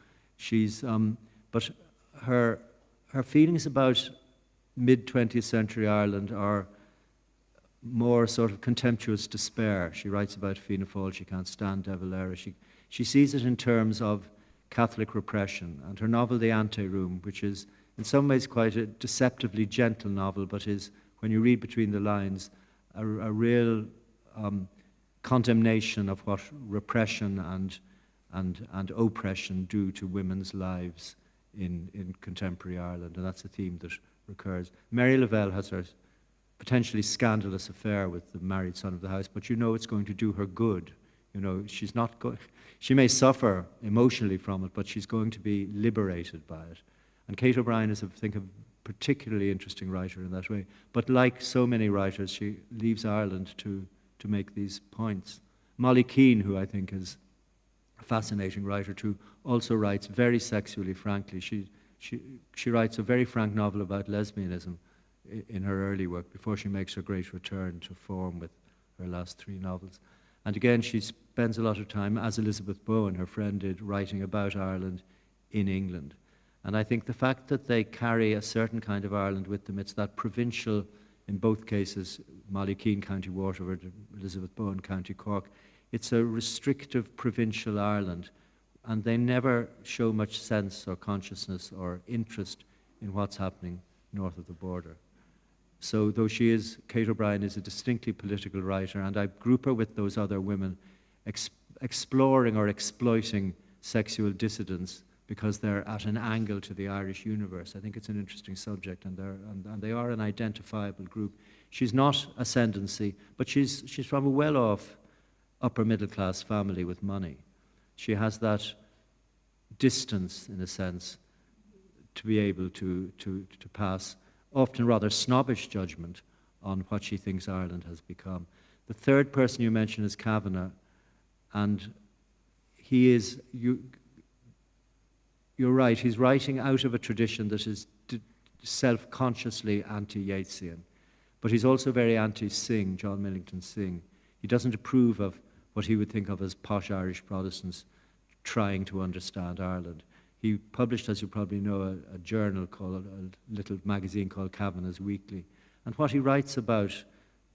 But her feelings about mid-20th century Ireland are more sort of contemptuous despair. She writes about Fianna Fáil, she can't stand De Valera. She sees it in terms of Catholic repression. And her novel, The Ante-Room, which is in some ways quite a deceptively gentle novel, but is, when you read between the lines, a real condemnation of what repression and oppression do to women's lives in contemporary Ireland, and that's a theme that recurs. Mary Lavelle has her potentially scandalous affair with the married son of the house, but you know it's going to do her good. You know, she's not going... She may suffer emotionally from it, but she's going to be liberated by it. And Kate O'Brien is, I think, a particularly interesting writer in that way. But like so many writers, she leaves Ireland to make these points. Molly Keane, who I think is a fascinating writer too, also writes very sexually frankly. She writes a very frank novel about lesbianism in her early work before she makes her great return to form with her last 3 novels. And again, she spends a lot of time, as Elizabeth Bowen, her friend did, writing about Ireland in England. And I think the fact that they carry a certain kind of Ireland with them, it's that provincial, in both cases, Molly Keane, County Waterford, Elizabeth Bowen, County Cork, it's a restrictive provincial Ireland, and they never show much sense or consciousness or interest in what's happening north of the border. So though Kate O'Brien is a distinctly political writer, and I group her with those other women exploring or exploiting sexual dissidence because they're at an angle to the Irish universe. I think it's an interesting subject, and they are an identifiable group. She's not ascendancy, but she's from a well-off upper middle class family with money. She has that distance, in a sense, to be able to pass often rather snobbish judgment on what she thinks Ireland has become. The third person you mentioned is Kavanagh, and he is, you're right, he's writing out of a tradition that is self-consciously anti-Yeatsian, but he's also very anti-Synge, John Millington Synge. He doesn't approve of what he would think of as posh Irish Protestants trying to understand Ireland. He published, as you probably know, a journal called, a little magazine called Kavanagh's Weekly. And what he writes about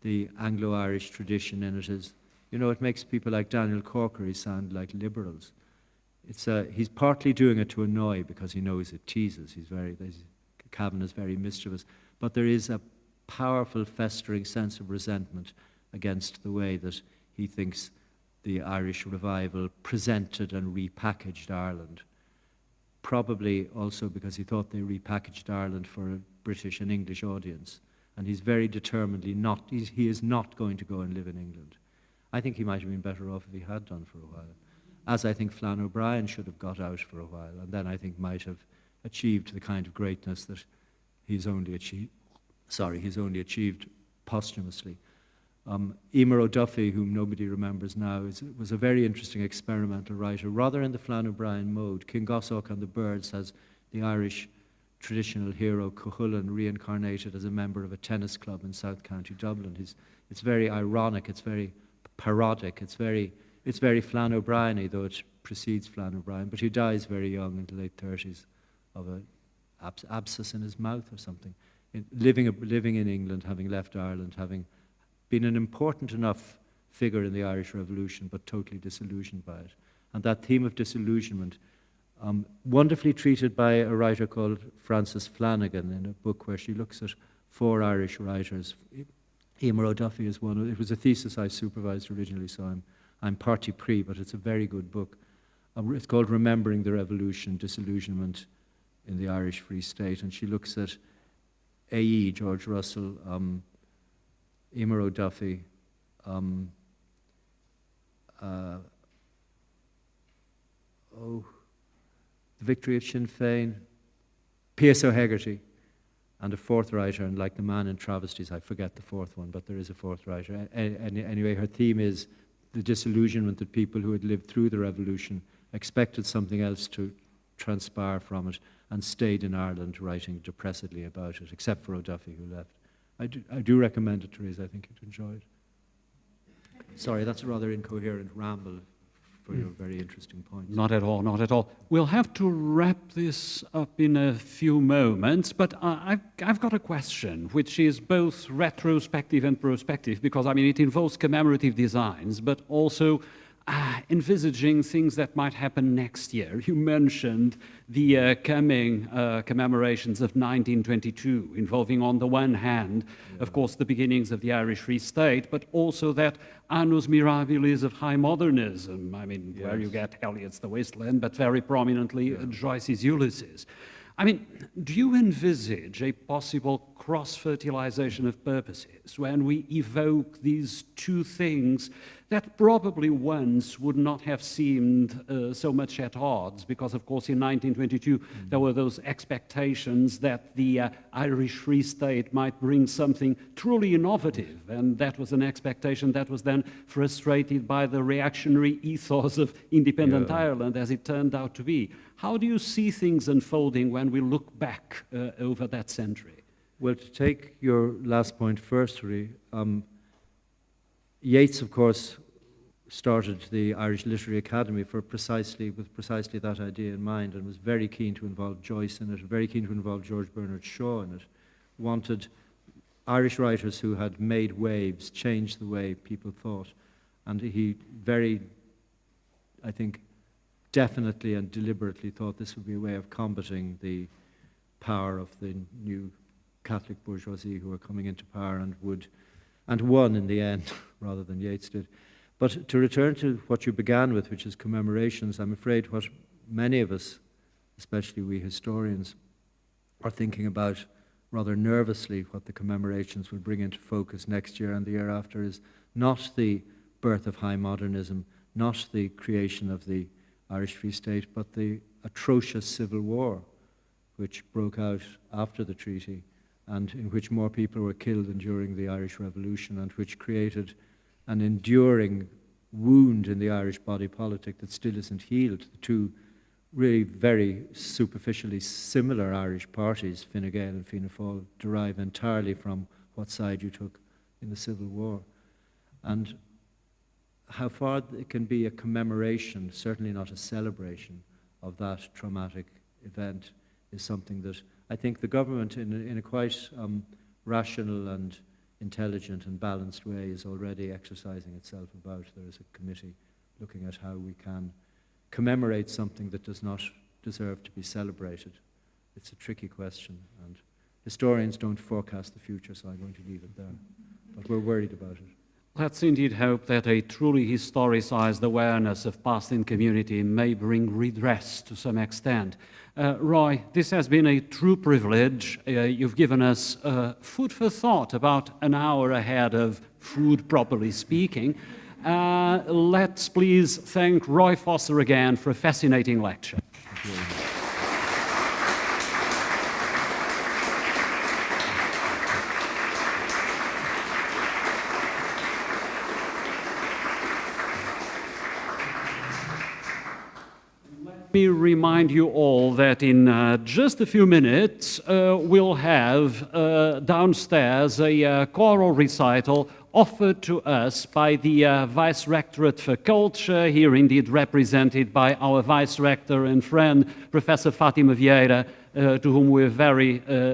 the Anglo-Irish tradition in it is You know, it makes people like Daniel Corkery sound like liberals. He's partly doing it to annoy because he knows it teases. Cavan is very mischievous. But there is a powerful, festering sense of resentment against the way that he thinks the Irish revival presented and repackaged Ireland. Probably also because he thought they repackaged Ireland for a British and English audience. And he's very determinedly he is not going to go and live in England. I think he might have been better off if he had done for a while. As I think Flann O'Brien should have got out for a while, and then I think might have achieved the kind of greatness that he's only achieved posthumously. Emer O'Duffy, whom nobody remembers now, was a very interesting experimental writer, rather in the Flann O'Brien mode. Kingossok and the Birds has the Irish traditional hero Cuchulainn reincarnated as a member of a tennis club in South County Dublin. It's very ironic, it's very parodic, it's very Flann O'Brien-y, though it precedes Flann O'Brien, but he dies very young, in the late 30s, of an abscess in his mouth or something. Living in England, having left Ireland, having been an important enough figure in the Irish Revolution, but totally disillusioned by it. And that theme of disillusionment, wonderfully treated by a writer called Frances Flanagan in a book where she looks at 4 Irish writers. Emer O'Duffy is one. It was a thesis I supervised originally, so I'm parti pris, but it's a very good book. It's called Remembering the Revolution, Disillusionment in the Irish Free State, and she looks at A.E., George Russell, Emer O'Duffy, the Victory of Sinn Féin, P.S. O'Hegarty, and a 4th writer, and like the man in Travesties, I forget the 4th one, but there is a 4th writer. Anyway, her theme is the disillusionment that people who had lived through the revolution expected something else to transpire from it and stayed in Ireland writing depressedly about it, except for O'Duffy, who left. I do recommend it, Therese. I think you'd enjoy it. Sorry, that's a rather incoherent ramble for your very interesting points. Not at all, not at all. We'll have to wrap this up in a few moments, but I've got a question, which is both retrospective and prospective, because, I mean, it involves commemorative designs, but also envisaging things that might happen next year. You mentioned the coming commemorations of 1922, involving, on the one hand, of course, the beginnings of the Irish Free State, but also that annus mirabilis of high modernism. I mean, where you get Eliot's The Wasteland, but very prominently Joyce's Ulysses. I mean, do you envisage a possible cross-fertilization of purposes when we evoke these two things that probably once would not have seemed so much at odds? Because, of course, in 1922, there were those expectations that the Irish Free State might bring something truly innovative, and that was an expectation that was then frustrated by the reactionary ethos of independent Ireland, as it turned out to be. How do you see things unfolding when we look back over that century? Well, to take your last point first, Ray, Yeats, of course, started the Irish Literary Academy with precisely that idea in mind, and was very keen to involve Joyce in it, very keen to involve George Bernard Shaw in it. Wanted Irish writers who had made waves, changed the way people thought. And he very, I think, definitely and deliberately thought this would be a way of combating the power of the new Catholic bourgeoisie who were coming into power and won in the end, rather than Yeats did. But to return to what you began with, which is commemorations, I'm afraid what many of us, especially we historians, are thinking about rather nervously what the commemorations will bring into focus next year and the year after is not the birth of high modernism, not the creation of the Irish Free State, but the atrocious civil war which broke out after the treaty and in which more people were killed than during the Irish Revolution, and which created an enduring wound in the Irish body politic that still isn't healed. The two really very superficially similar Irish parties, Fine Gael and Fianna Fáil, derive entirely from what side you took in the Civil War. And how far it can be a commemoration, certainly not a celebration, of that traumatic event is something that I think the government, in a quite rational and intelligent and balanced way is already exercising itself about. There is a committee looking at how we can commemorate something that does not deserve to be celebrated. It's a tricky question, and historians don't forecast the future, so I'm going to leave it there. But we're worried about it. Let's indeed hope that a truly historicized awareness of past in community may bring redress to some extent. Roy, this has been a true privilege. You've given us food for thought about an hour ahead of food, properly speaking. Let's please thank Roy Foster again for a fascinating lecture. Thank you very much. Let me remind you all that in just a few minutes we'll have downstairs a choral recital offered to us by the Vice-Rectorate for Culture, here indeed represented by our Vice-Rector and friend, Professor Fátima Vieira, to whom we're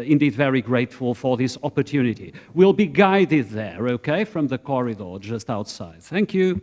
indeed very grateful for this opportunity. We'll be guided there, okay, from the corridor just outside. Thank you.